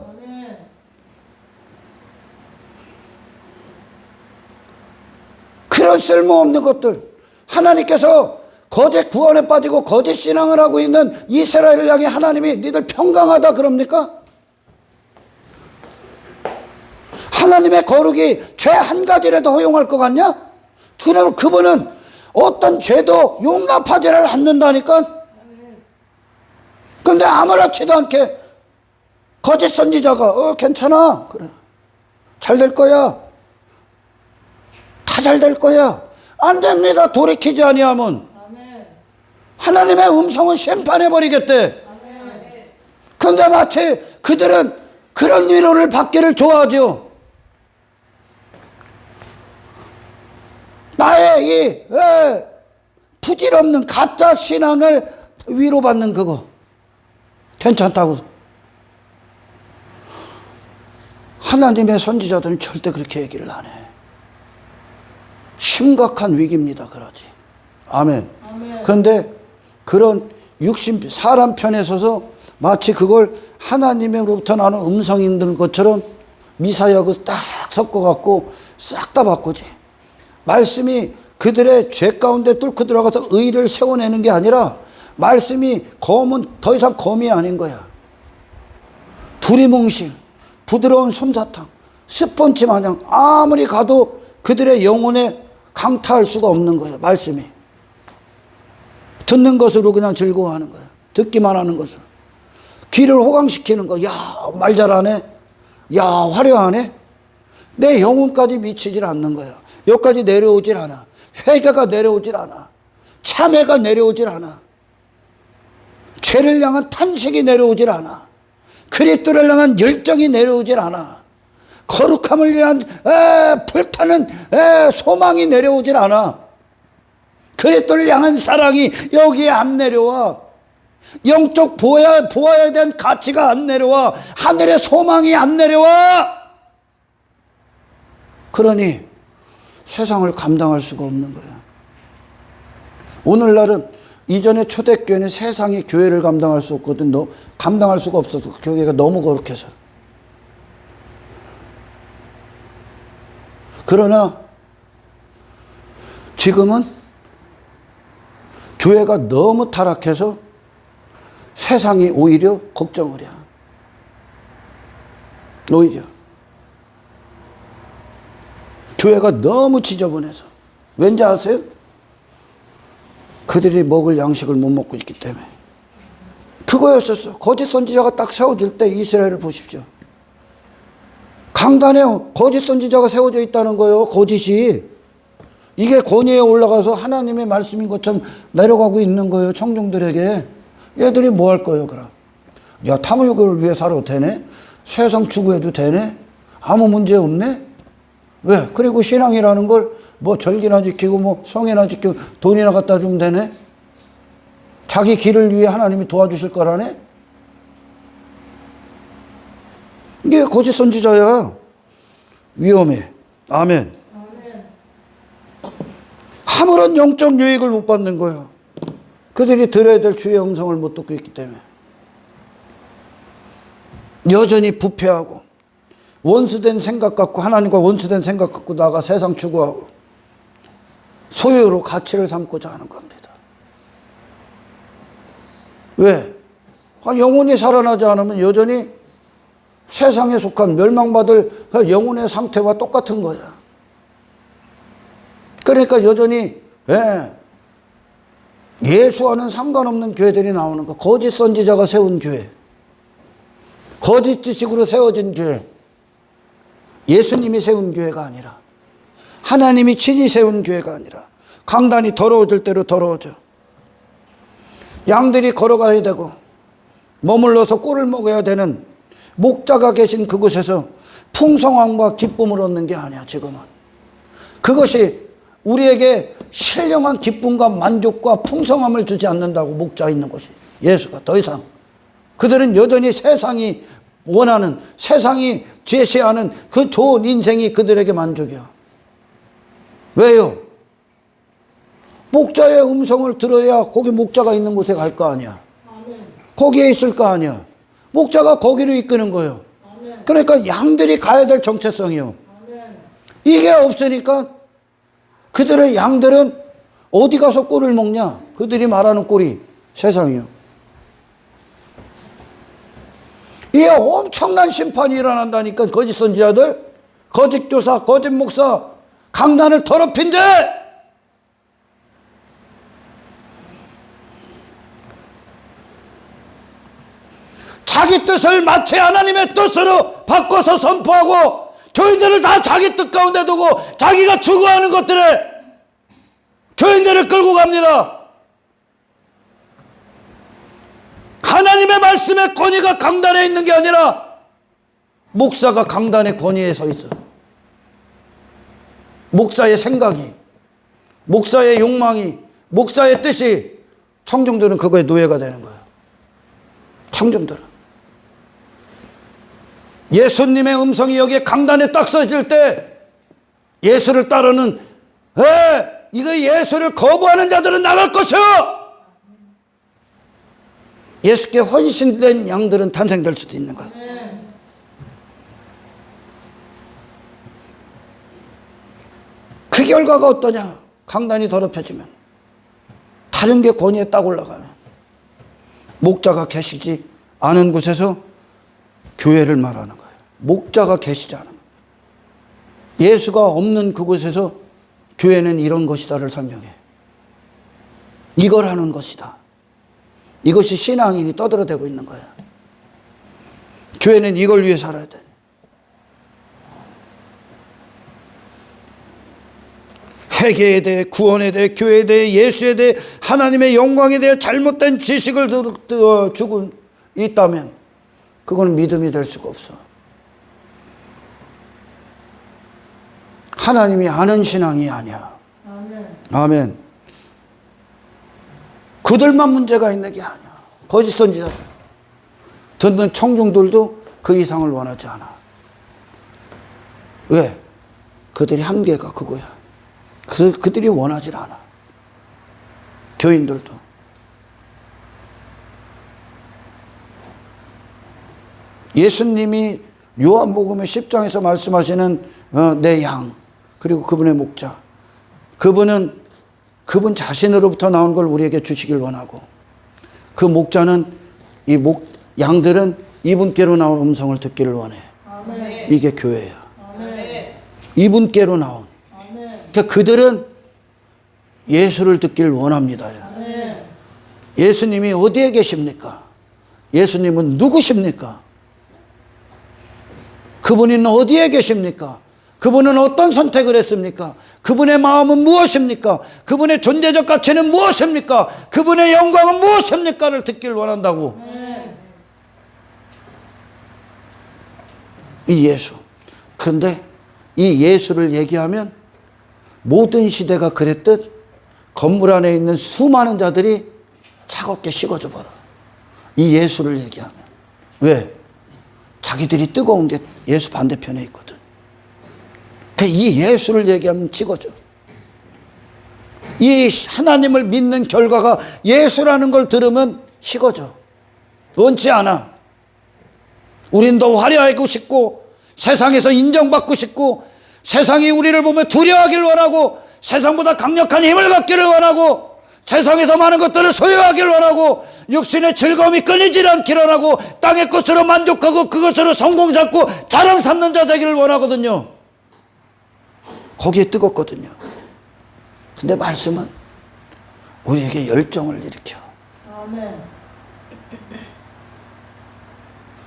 그런 쓸모없는 것들, 하나님께서 거짓 구원에 빠지고 거짓 신앙을 하고 있는 이스라엘을 향해 하나님이 니들 평강하다 그럽니까? 하나님의 거룩이 죄 한 가지라도 허용할 것 같냐? 그분은 어떤 죄도 용납하지를 않는다니까. 근데 아무렇지도 않게 거짓 선지자가 괜찮아, 그래, 잘 될 거야, 다 잘 될 거야. 안 됩니다. 돌이키지 아니하면 아멘. 하나님의 음성은 심판해 버리겠대. 아멘. 근데 마치 그들은 그런 위로를 받기를 좋아하죠. 나의 이 부질없는 가짜 신앙을 위로받는 그거 괜찮다고. 하나님의 선지자들은 절대 그렇게 얘기를 안 해. 심각한 위기입니다, 그러지. 아멘. 아멘. 그런데 그런 사람 편에 서서 마치 그걸 하나님으로부터 나는 음성이 있는 것처럼 미사역을 딱 섞어갖고 싹 다 바꾸지. 말씀이 그들의 죄 가운데 뚫고 들어가서 의를 세워내는 게 아니라 말씀이 검은 더 이상 검이 아닌 거야. 두리뭉실, 부드러운 솜사탕, 스펀지 마냥 아무리 가도 그들의 영혼에 강타할 수가 없는 거야. 말씀이 듣는 것으로 그냥 즐거워하는 거야. 듣기만 하는 것으로 귀를 호강시키는 거. 야, 말 잘하네, 야, 화려하네. 내 영혼까지 미치질 않는 거야. 여기까지 내려오질 않아. 회개가 내려오질 않아. 참회가 내려오질 않아. 죄를 향한 탄식이 내려오질 않아. 그리스도를 향한 열정이 내려오질 않아. 거룩함을 위한 불타는 소망이 내려오질 않아. 그리스도를 향한 사랑이 여기에 안 내려와. 영적 보아야 된 가치가 안 내려와. 하늘의 소망이 안 내려와. 그러니 세상을 감당할 수가 없는 거야. 오늘날은 이전에 초대교회는 세상이 교회를 감당할 수 없거든. 감당할 수가 없어도 교회가 너무 거룩해서. 그러나 지금은 교회가 너무 타락해서 세상이 오히려 걱정을 해. 오히려 교회가 너무 지저분해서. 왠지 아세요? 그들이 먹을 양식을 못 먹고 있기 때문에. 그거였었어. 거짓 선지자가 딱 세워질 때 이스라엘을 보십시오. 강단에 거짓 선지자가 세워져 있다는 거예요. 거짓이. 이게 권위에 올라가서 하나님의 말씀인 것처럼 내려가고 있는 거예요. 청중들에게. 얘들이 뭐 할 거예요, 그럼? 야, 탐욕을 위해 살아도 되네? 세상 추구해도 되네? 아무 문제 없네? 왜? 그리고 신앙이라는 걸 뭐 절기나 지키고 뭐 성회나 지키고 돈이나 갖다 주면 되네? 자기 길을 위해 하나님이 도와주실 거라네? 이게 거짓 선지자야. 위험해. 아멘. 아멘. 아무런 영적 유익을 못 받는 거예요. 그들이 들어야 될 주의 음성을 못 듣고 있기 때문에. 여전히 부패하고 원수된 생각 갖고, 하나님과 원수된 생각 갖고 나가 세상 추구하고 소유로 가치를 삼고자 하는 겁니다. 왜? 영혼이 살아나지 않으면 여전히 세상에 속한 멸망받을 그 영혼의 상태와 똑같은 거야. 그러니까 여전히 예수와는 상관없는 교회들이 나오는 거. 거짓 선지자가 세운 교회, 거짓 지식으로 세워진 교회, 예수님이 세운 교회가 아니라, 하나님이 친히 세운 교회가 아니라, 강단이 더러워질 대로 더러워져. 양들이 걸어가야 되고 머물러서 꿀을 먹어야 되는 목자가 계신 그곳에서 풍성함과 기쁨을 얻는 게 아니야. 지금은 그것이 우리에게 신령한 기쁨과 만족과 풍성함을 주지 않는다고. 목자 있는 곳이 예수가 더 이상. 그들은 여전히 세상이 원하는, 세상이 제시하는 그 좋은 인생이 그들에게 만족이야. 왜요? 목자의 음성을 들어야 거기 목자가 있는 곳에 갈 거 아니야. 아멘. 거기에 있을 거 아니야. 목자가 거기로 이끄는 거예요. 아멘. 그러니까 양들이 가야 될 정체성이요. 아멘. 이게 없으니까 그들의 양들은 어디 가서 꿀을 먹냐? 그들이 말하는 꿀이 세상이요. 이게 엄청난 심판이 일어난다니까. 거짓 선지자들, 거짓 교사, 거짓 목사, 강단을 더럽힌 죄. 자기 뜻을 마치 하나님의 뜻으로 바꿔서 선포하고 교인들을 다 자기 뜻 가운데 두고 자기가 추구하는 것들에 교인들을 끌고 갑니다. 하나님의 말씀의 권위가 강단에 있는 게 아니라 목사가 강단의 권위에 서 있어. 목사의 생각이, 목사의 욕망이, 목사의 뜻이, 청중들은 그거에 노예가 되는 거예요. 청중들은. 예수님의 음성이 여기에 강단에 딱 써질 때 예수를 따르는 이거 예수를 거부하는 자들은 나갈 것이요. 예수께 헌신된 양들은 탄생될 수도 있는 거예요. 그 결과가 어떠냐? 강단이 더럽혀지면, 다른 게 권위에 딱 올라가면, 목자가 계시지 않은 곳에서 교회를 말하는 거예요. 목자가 계시지 않은, 예수가 없는 그곳에서 교회는 이런 것이다를 설명해. 이걸 하는 것이다. 이것이 신앙인이 떠들어대고 있는 거야. 교회는 이걸 위해 살아야 돼. 회개에 대해, 구원에 대해, 교회에 대해, 예수에 대해, 하나님의 영광에 대해 잘못된 지식을 주고 있다면 그건 믿음이 될 수가 없어. 하나님이 아는 신앙이 아니야. 아멘. 그들만 문제가 있는 게 아니야. 거짓 선지자들, 듣는 청중들도 그 이상을 원하지 않아. 왜? 그들이 한계가 그거야. 그들이 원하지 않아. 교인들도. 예수님이 요한복음의 10장에서 말씀하시는 내 양, 그리고 그분의 목자, 그분 자신으로부터 나온 걸 우리에게 주시길 원하고, 그 목자는 양들은 이분께로 나온 음성을 듣기를 원해. 아멘. 이게 교회야. 아멘. 이분께로 나온. 아멘. 그러니까 그들은 예수를 듣기를 원합니다. 아멘. 예수님이 어디에 계십니까? 예수님은 누구십니까? 그분은 어디에 계십니까? 그분은 어떤 선택을 했습니까? 그분의 마음은 무엇입니까? 그분의 존재적 가치는 무엇입니까? 그분의 영광은 무엇입니까를 듣기를 원한다고. 이 예수. 그런데 이 예수를 얘기하면 모든 시대가 그랬듯 건물 안에 있는 수많은 자들이 차갑게 식어져 버려. 이 예수를 얘기하면. 왜? 자기들이 뜨거운 게 예수 반대편에 있거든. 이 예수를 얘기하면 찍어줘. 이 하나님을 믿는 결과가 예수라는 걸 들으면 식어져. 원치 않아. 우린 더 화려하고 싶고, 세상에서 인정받고 싶고, 세상이 우리를 보면 두려워하길 원하고, 세상보다 강력한 힘을 갖기를 원하고, 세상에서 많은 것들을 소유하길 원하고, 육신의 즐거움이 끊이질 않기를 원하고, 땅의 것으로 만족하고 그것으로 성공 잡고 자랑 삼는 자 되기를 원하거든요. 거기에 뜨겁거든요. 근데 말씀은 우리에게 열정을 일으켜. 아멘.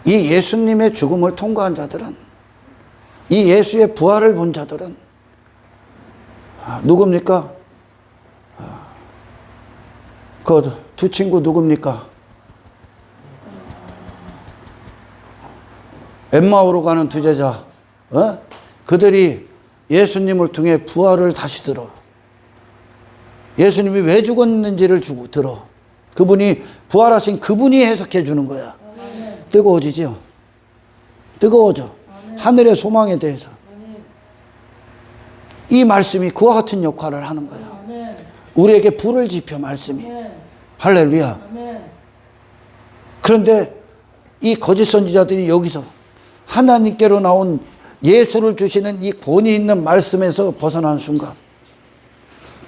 이 예수님의 죽음을 통과한 자들은, 이 예수의 부활을 본 자들은 누굽니까? 그 두 친구 누굽니까? 엠마오로 가는 두 제자, 그들이 예수님을 통해 부활을 다시 들어. 예수님이 왜 죽었는지를 들어. 그분이, 부활하신 그분이 해석해 주는 거야. 아멘. 뜨거워지죠? 뜨거워져. 아멘. 하늘의 소망에 대해서. 아멘. 이 말씀이 그와 같은 역할을 하는 거야. 아멘. 우리에게 불을 지펴, 말씀이. 아멘. 할렐루야. 아멘. 그런데 이 거짓 선지자들이 여기서 하나님께로 나온 예수를 주시는 이 권위 있는 말씀에서 벗어난 순간,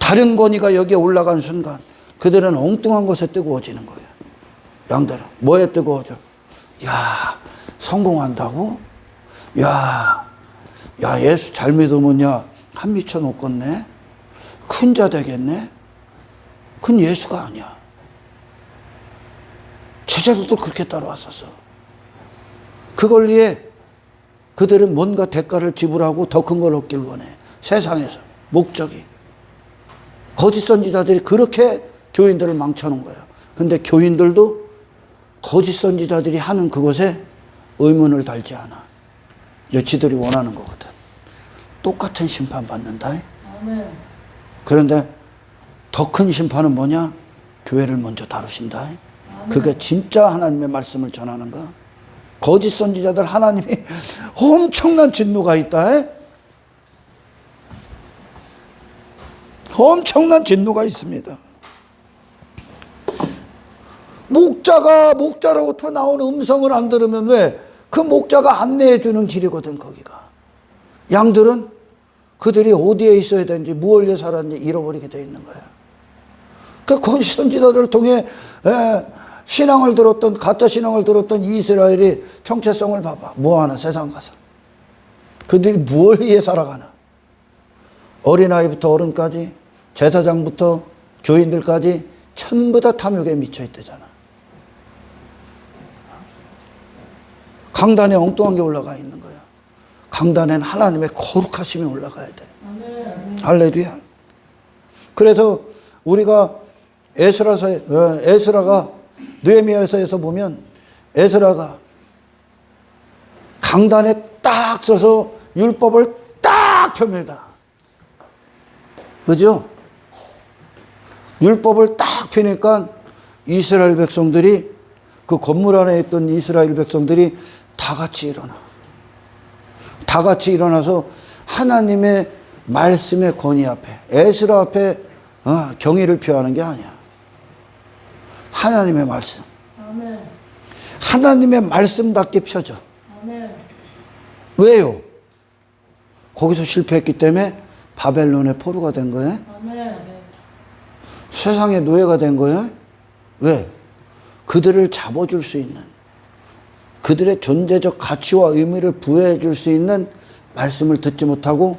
다른 권위가 여기에 올라간 순간, 그들은 엉뚱한 것에 뜨거워지는 거예요. 양들은 뭐에 뜨거워져? 야, 성공한다고? 야 예수 잘 믿으면 한 미쳐 놓겠네? 큰 자 되겠네? 그건 예수가 아니야. 제자들도 그렇게 따라왔었어. 그걸 위해 그들은 뭔가 대가를 지불하고 더 큰 걸 얻길 원해. 세상에서 목적이. 거짓 선지자들이 그렇게 교인들을 망쳐놓은 거예요. 근데 교인들도 거짓 선지자들이 하는 그것에 의문을 달지 않아. 여치들이 원하는 거거든. 똑같은 심판 받는다. 아멘. 그런데 더 큰 심판은 뭐냐? 교회를 먼저 다루신다. 그게 진짜 하나님의 말씀을 전하는가? 거짓 선지자들 하나님이 엄청난 진노가 있다. 엄청난 진노가 있습니다. 목자로부터 나오는 음성을 안 들으면 왜? 그 목자가 안내해 주는 길이거든, 거기가. 양들은 그들이 어디에 있어야 되는지, 무엇을 위해 살았는지 잃어버리게 돼 있는 거야. 그 거짓 선지자들을 통해 신앙을 들었던, 가짜 신앙을 들었던 이스라엘이 정체성을 봐봐. 뭐하나, 세상 가서. 그들이 무엇을 위해 살아가나. 어린아이부터 어른까지, 제사장부터 교인들까지 전부 다 탐욕에 미쳐있대잖아. 강단에 엉뚱한 게 올라가 있는 거야. 강단에는 하나님의 거룩하심이 올라가야 돼. 아멘. 할렐루야. 그래서 우리가 에스라가 느헤미야서에서 보면 에스라가 강단에 딱 서서 율법을 딱 펴니다. 그죠? 율법을 딱 펴니까 이스라엘 백성들이, 그 건물 안에 있던 이스라엘 백성들이 다 같이 일어나. 다 같이 일어나서 하나님의 말씀의 권위 앞에, 에스라 앞에 경의를 표하는 게 아니야. 하나님의 말씀. 아멘. 하나님의 말씀답게 펴져. 아멘. 왜요? 거기서 실패했기 때문에 바벨론의 포로가 된 거예요. 아멘. 세상의 노예가 된 거예요. 왜? 그들을 잡아줄 수 있는, 그들의 존재적 가치와 의미를 부여해 줄 수 있는 말씀을 듣지 못하고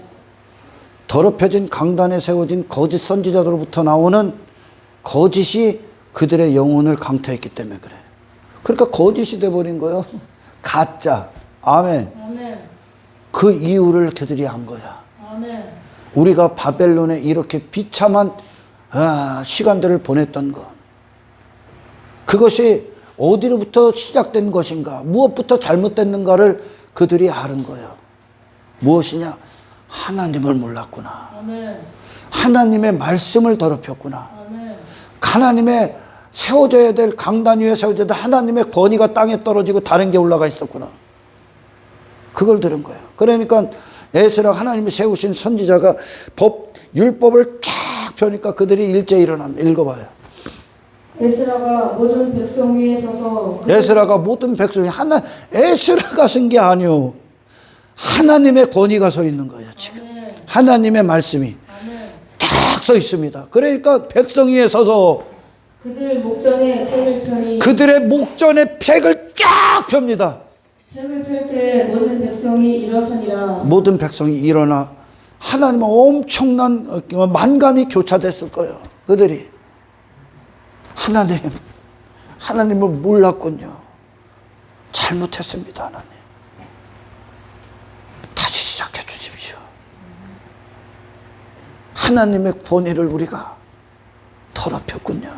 더럽혀진 강단에 세워진 거짓 선지자들로부터 나오는 거짓이 그들의 영혼을 강타했기 때문에 그래. 그러니까 거짓이 돼버린 거예요. 가짜. 아멘. 아멘. 그 이유를 그들이 안 거야. 아멘. 우리가 바벨론에 이렇게 비참한 시간들을 보냈던 것, 그것이 어디로부터 시작된 것인가, 무엇부터 잘못됐는가를 그들이 아는 거예요. 무엇이냐? 하나님을 몰랐구나. 아멘. 하나님의 말씀을 더럽혔구나. 아멘. 하나님의 세워져야 될, 강단 위에 세워져야 될 하나님의 권위가 땅에 떨어지고 다른 게 올라가 있었구나. 그걸 들은 거예요. 그러니까 에스라, 하나님이 세우신 선지자가 율법을 쫙 펴니까 그들이 일제 일어납니다. 읽어봐요. 에스라가 모든 백성 위에 서서 에스라가 모든 백성이 에스라가 쓴 게 아니요. 하나님의 권위가 서 있는 거예요, 지금. 아멘. 하나님의 말씀이 아멘. 딱 서 있습니다. 그러니까 백성 위에 서서 그들 목전에 책을 펴니 그들의 목전에 팩을 쫙 펴니다. 책을 펼 때 모든 백성이 일어서니라. 모든 백성이 일어나 하나님은 엄청난 만감이 교차됐을 거예요. 그들이 하나님을 몰랐군요. 잘못했습니다. 하나님, 다시 시작해 주십시오. 하나님의 권위를 우리가 더럽혔군요.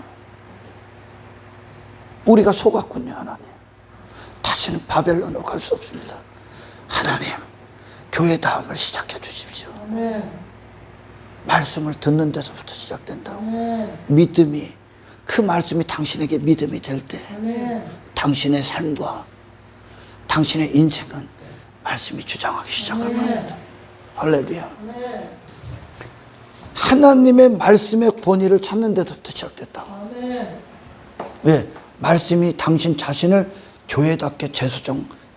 우리가 속았군요. 하나님, 다시는 바벨론으로 갈 수 없습니다. 하나님, 교회 다음을 시작해 주십시오. 아멘. 말씀을 듣는 데서부터 시작된다고. 아멘. 믿음이, 그 말씀이 당신에게 믿음이 될 때 아멘. 당신의 삶과 당신의 인생은 말씀이 주장하기 시작할 겁니다. 할렐루야. 아멘. 하나님의 말씀의 권위를 찾는 데서부터 시작됐다. 아멘. 왜? 말씀이 당신 자신을 교회답게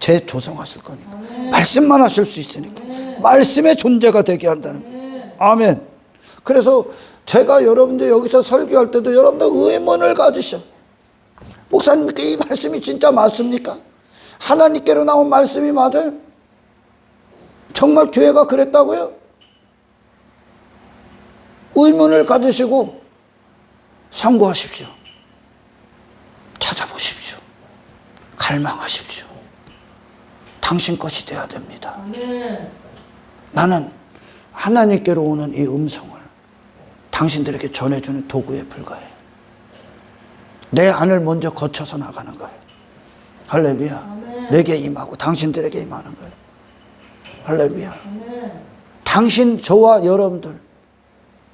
재조성하실 거니까. 아멘. 말씀만 하실 수 있으니까. 말씀의 존재가 되게 한다는 거예요. 아멘. 그래서 제가 여러분들 여기서 설교할 때도 여러분들 의문을 가지셔. 목사님, 이 말씀이 진짜 맞습니까? 하나님께로 나온 말씀이 맞아요? 정말 교회가 그랬다고요? 의문을 가지시고 상고하십시오. 찾아보십시오. 갈망하십시오. 당신 것이 되어야 됩니다. 아멘. 나는 하나님께로 오는 이 음성을 당신들에게 전해주는 도구에 불과해. 내 안을 먼저 거쳐서 나가는 거예요. 할렐루야. 아멘. 내게 임하고 당신들에게 임하는 거예요. 할렐루야. 아멘. 당신, 저와 여러분들,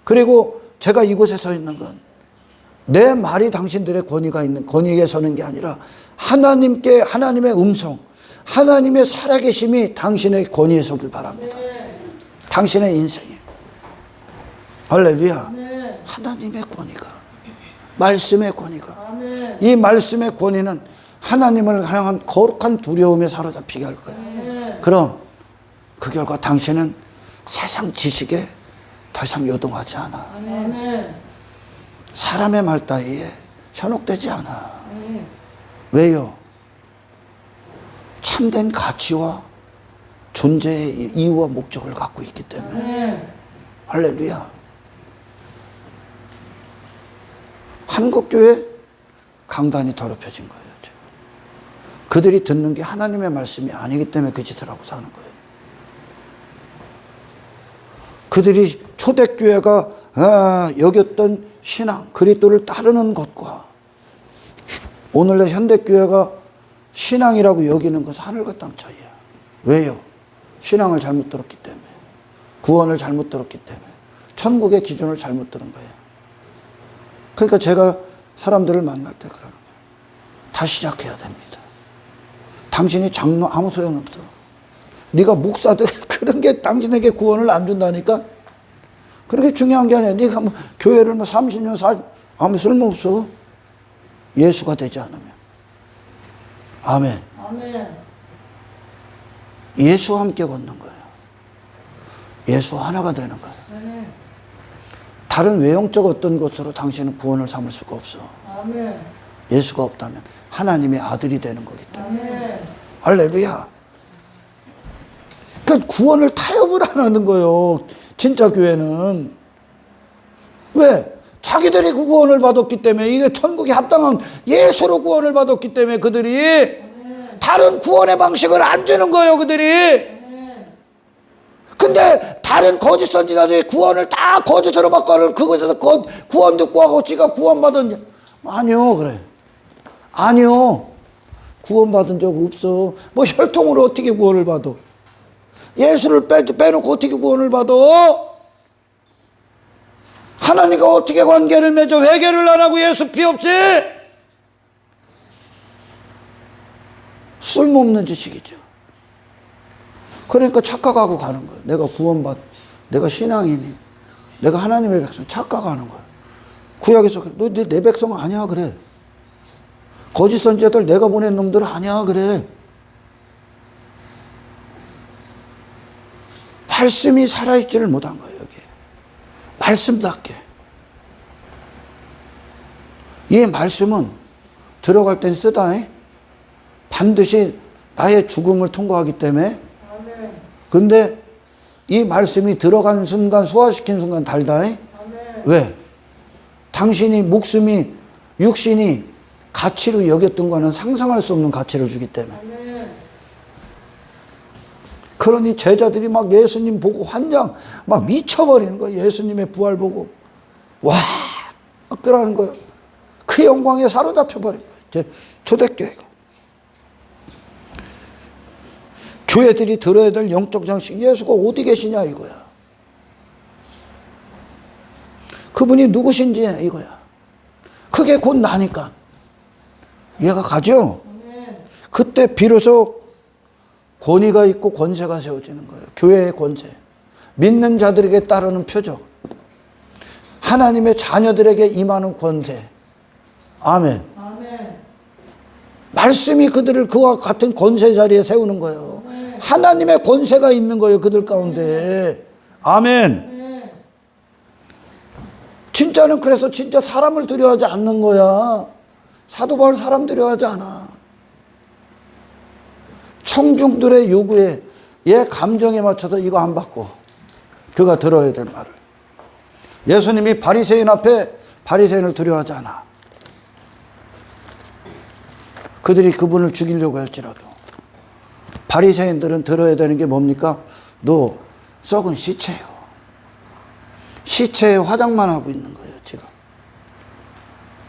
그리고 제가 이곳에 서 있는 건 내 말이 당신들의 권위에 서는 게 아니라 하나님의 음성, 하나님의 살아계심이 당신의 권위에 서길 바랍니다. 당신의 인생에. 할렐루야. 아멘. 하나님의 권위가, 말씀의 권위가, 아멘. 이 말씀의 권위는 하나님을 향한 거룩한 두려움에 사로잡히게 할 거예요. 아멘. 그럼 그 결과 당신은 세상 지식에 더 이상 요동하지 않아. 아멘. 사람의 말 따위에 현혹되지 않아. 아멘. 왜요? 참된 가치와 존재의 이유와 목적을 갖고 있기 때문에. 아멘. 할렐루야. 한국교회 강단이 더럽혀진 거예요, 지금. 그들이 듣는 게 하나님의 말씀이 아니기 때문에 그 짓을 하고 사는 거예요. 그들이 초대교회가 여겼던 신앙, 그리스도를 따르는 것과 오늘날 현대교회가 신앙이라고 여기는 것은 하늘과 땅 차이야. 왜요? 신앙을 잘못 들었기 때문에, 구원을 잘못 들었기 때문에, 천국의 기준을 잘못 들은 거예요. 그러니까 제가 사람들을 만날 때 그러는 거예요. 다시 시작해야 됩니다. 당신이 장로 아무 소용없어. 네가 목사들 그런 게 당신에게 구원을 안 준다니까. 그렇게 중요한 게 아니야. 네가 뭐 교회를 30년 40 아무 쓸모없어. 예수가 되지 않으면. 아멘. 아멘. 예수와 함께 걷는 거예요. 예수와 하나가 되는 거예요. 아멘. 다른 외형적 어떤 것으로 당신은 구원을 삼을 수가 없어. 아멘. 예수가 없다면 하나님의 아들이 되는 거기 때문에. 아멘. 할렐루야. 그러니까 구원을 타협을 안 하는 거예요. 진짜 교회는. 왜? 자기들이 그 구원을 받았기 때문에, 이게 천국에 합당한 예수로 구원을 받았기 때문에 그들이 다른 구원의 방식을 안 주는 거예요, 그들이. 근데 다른 거짓 선지자들이 구원을 다 거짓으로 바꿔는 그것에서 구원 듣고 하고 지가 구원받은, 아니요, 그래. 아니요. 구원받은 적 없어. 뭐 혈통으로 어떻게 구원을 받아? 예수를 빼놓고 어떻게 구원을 받아? 하나님과 어떻게 관계를 맺어? 회개를 안 하고 예수 피 없이? 쓸모없는 지식이죠. 그러니까 착각하고 가는 거예요. 내가 신앙이니, 내가 하나님의 백성, 착각하는 거예요. 구약에서 너 내 백성 아니야 그래. 거짓 선지자들 내가 보낸 놈들 아니야 그래. 말씀이 살아있지를 못한 거예요, 여기. 말씀답게. 이 말씀은 들어갈 땐 쓰다. 반드시 나의 죽음을 통과하기 때문에. 근데 이 말씀이 들어간 순간, 소화시킨 순간 달다. 왜? 당신이 목숨이, 육신이 가치로 여겼던 거는 상상할 수 없는 가치를 주기 때문에. 그러니 제자들이 막 예수님 보고 환장, 막 미쳐버리는 거예요. 예수님의 부활 보고. 와! 막 그러는 거예요. 그 영광에 사로잡혀버린 거예요. 초대교회가. 교회들이 들어야 될 영적 장식, 예수가 어디 계시냐 이거야. 그분이 누구신지 이거야. 그게 곧 나니까. 이해가 가죠? 그때 비로소 권위가 있고 권세가 세워지는 거예요. 교회의 권세. 믿는 자들에게 따르는 표적. 하나님의 자녀들에게 임하는 권세. 아멘. 아멘. 말씀이 그들을 그와 같은 권세 자리에 세우는 거예요. 하나님의 권세가 있는 거예요, 그들 가운데. 아멘. 진짜는 그래서 진짜 사람을 두려워하지 않는 거야. 사도 바울 사람 두려워하지 않아. 청중들의 요구에, 얘 감정에 맞춰서 이거 안 받고 그가 들어야 될 말을. 예수님이 바리새인 앞에 바리새인을 두려워하지 않아. 그들이 그분을 죽이려고 할지라도 바리새인들은 들어야 되는 게 뭡니까? 너 썩은 시체요. 시체에 화장만 하고 있는 거예요, 지금.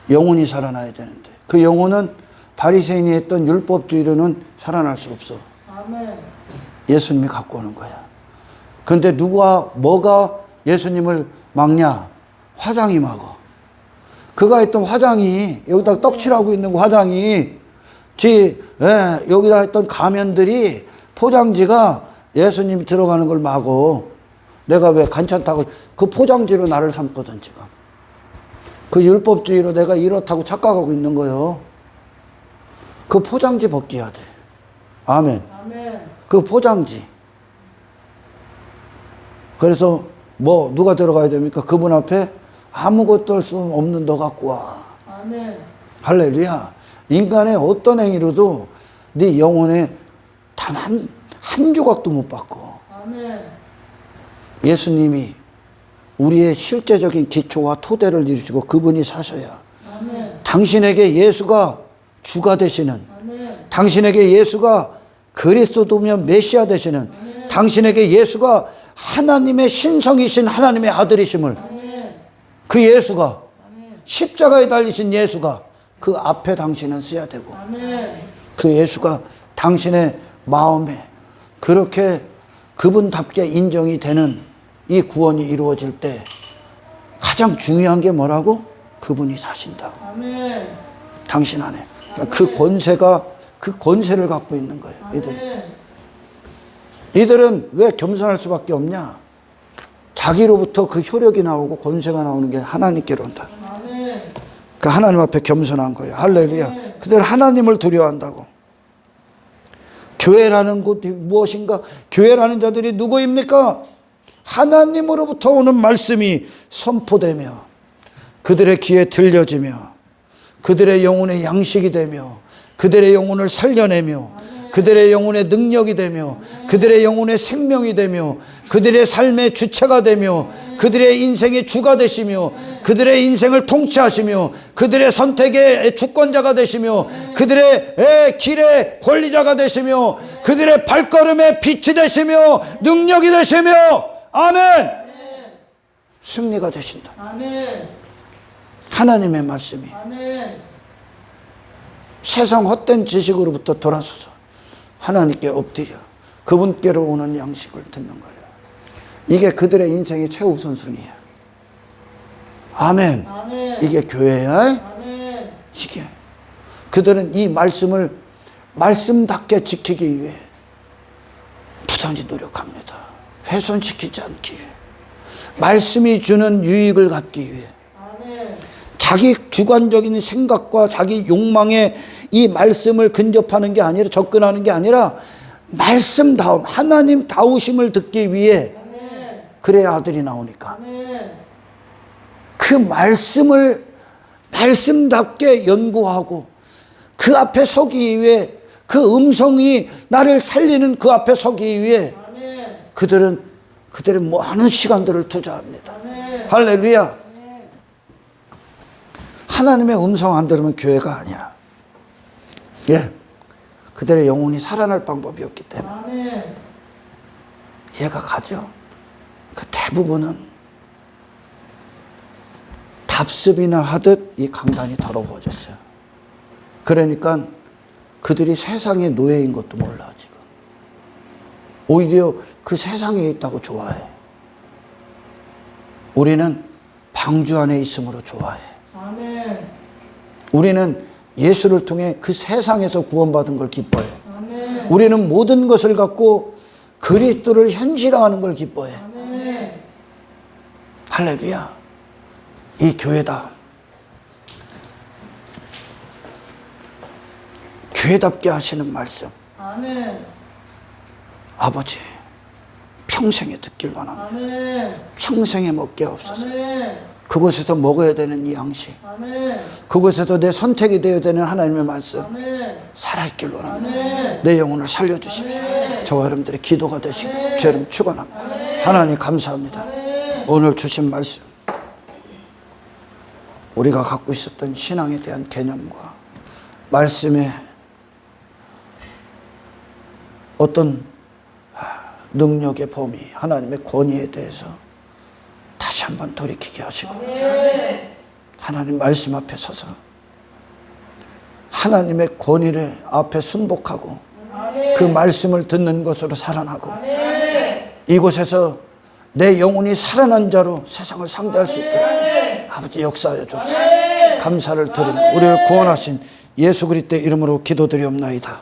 영혼이 살아나야 되는데 그 영혼은 바리새인이 했던 율법주의로는 살아날 수 없어. 아멘. 예수님이 갖고 오는 거야. 그런데 뭐가 예수님을 막냐? 화장이 막어. 그가 했던 화장이, 여기다 떡칠하고 있는 화장이, 여기다 했던 가면들이, 포장지가 예수님이 들어가는 걸 막어. 내가 왜 괜찮다고, 그 포장지로 나를 삼거든, 지금. 그 율법주의로 내가 이렇다고 착각하고 있는 거예요. 그 포장지 벗겨야 돼. 아멘. 아멘. 그 포장지. 그래서 누가 들어가야 됩니까? 그분 앞에 아무것도 할 수 없는 너 갖고 와. 아멘. 할렐루야. 인간의 어떤 행위로도 네 영혼에 단 한 조각도 못 받고. 아멘. 예수님이 우리의 실제적인 기초와 토대를 이루시고 그분이 사셔야 아멘. 당신에게 예수가 주가 되시는, 아멘. 당신에게 예수가 그리스도며 메시아 되시는, 아멘. 당신에게 예수가 하나님의 신성이신 하나님의 아들이심을, 아멘. 그 예수가, 아멘. 십자가에 달리신 예수가 그 앞에 당신은 서야 되고, 아멘. 그 예수가 당신의 마음에 그렇게 그분답게 인정이 되는 이 구원이 이루어질 때 가장 중요한 게 뭐라고? 그분이 사신다고. 아멘. 당신 안에. 그러니까 그 권세를 갖고 있는 거예요. 이들은 왜 겸손할 수밖에 없냐? 자기로부터 그 효력이 나오고 권세가 나오는 게 하나님께로 온다. 그 하나님 앞에 겸손한 거예요. 할렐루야. 그들 하나님을 두려워한다고. 교회라는 곳이 무엇인가? 교회라는 자들이 누구입니까? 하나님으로부터 오는 말씀이 선포되며 그들의 귀에 들려지며 그들의 영혼의 양식이 되며 그들의 영혼을 살려내며 그들의 영혼의 능력이 되며 그들의 영혼의 생명이 되며 그들의 삶의 주체가 되며 그들의 인생의 주가 되시며 그들의 인생을 통치하시며 그들의 선택의 주권자가 되시며 그들의 길의 권리자가 되시며 그들의 발걸음의 빛이 되시며 능력이 되시며 아멘. 승리가 되신다. 아멘. 하나님의 말씀이 아멘. 세상 헛된 지식으로부터 돌아서서 하나님께 엎드려 그분께로 오는 양식을 듣는 거예요. 이게 그들의 인생의 최우선순위야. 아멘. 아멘. 이게 교회야. 아멘. 이게 그들은 이 말씀을 말씀답게 지키기 위해 부단히 노력합니다. 훼손시키지 않기 위해, 말씀이 주는 유익을 갖기 위해, 아멘. 자기 주관적인 생각과 자기 욕망에 이 말씀을 근접하는 게 아니라, 접근하는 게 아니라 말씀다움, 하나님 다우심을 듣기 위해. 아멘. 그래야 아들이 나오니까. 아멘. 그 말씀을 말씀답게 연구하고 그 앞에 서기 위해, 그 음성이 나를 살리는 그 앞에 서기 위해 아멘. 그들은 많은 시간들을 투자합니다. 아멘. 할렐루야. 아멘. 하나님의 음성 안 들으면 교회가 아니야. 예. 그들의 영혼이 살아날 방법이 없기 때문에. 아멘. 이해가 가죠? 그 대부분은 답습이나 하듯 이 강단이 더러워졌어요. 그러니까 그들이 세상의 노예인 것도 몰라, 지금. 오히려 그 세상에 있다고 좋아해. 우리는 방주 안에 있음으로 좋아해. 아멘. 우리는 예수를 통해 그 세상에서 구원받은 걸 기뻐해. 아멘. 우리는 모든 것을 갖고 그리스도를 현실화하는 걸 기뻐해. 아멘. 할렐루야. 이 교회다. 교회답게 하시는 말씀. 아멘. 아버지, 평생에 듣길 원합니다. 아멘. 평생에 먹게 없어서. 아멘. 그곳에서 먹어야 되는 이 양식, 아멘. 그곳에서 내 선택이 되어야 되는 하나님의 말씀, 아멘. 살아있길 원합니다. 아멘. 내 영혼을 살려주십시오. 아멘. 저와 여러분들의 기도가 되시고 아멘. 주 이름 축원합니다. 아멘. 하나님 감사합니다. 아멘. 오늘 주신 말씀, 우리가 갖고 있었던 신앙에 대한 개념과 말씀에 어떤 능력의 범위, 하나님의 권위에 대해서 다시 한번 돌이키게 하시고 하나님 말씀 앞에 서서 하나님의 권위를 앞에 순복하고 그 말씀을 듣는 것으로 살아나고 이곳에서 내 영혼이 살아난 자로 세상을 상대할 수 있도록 아버지 역사하여 주옵소서. 감사를 드리며 우리를 구원하신 예수 그리스도의 이름으로 기도드리옵나이다.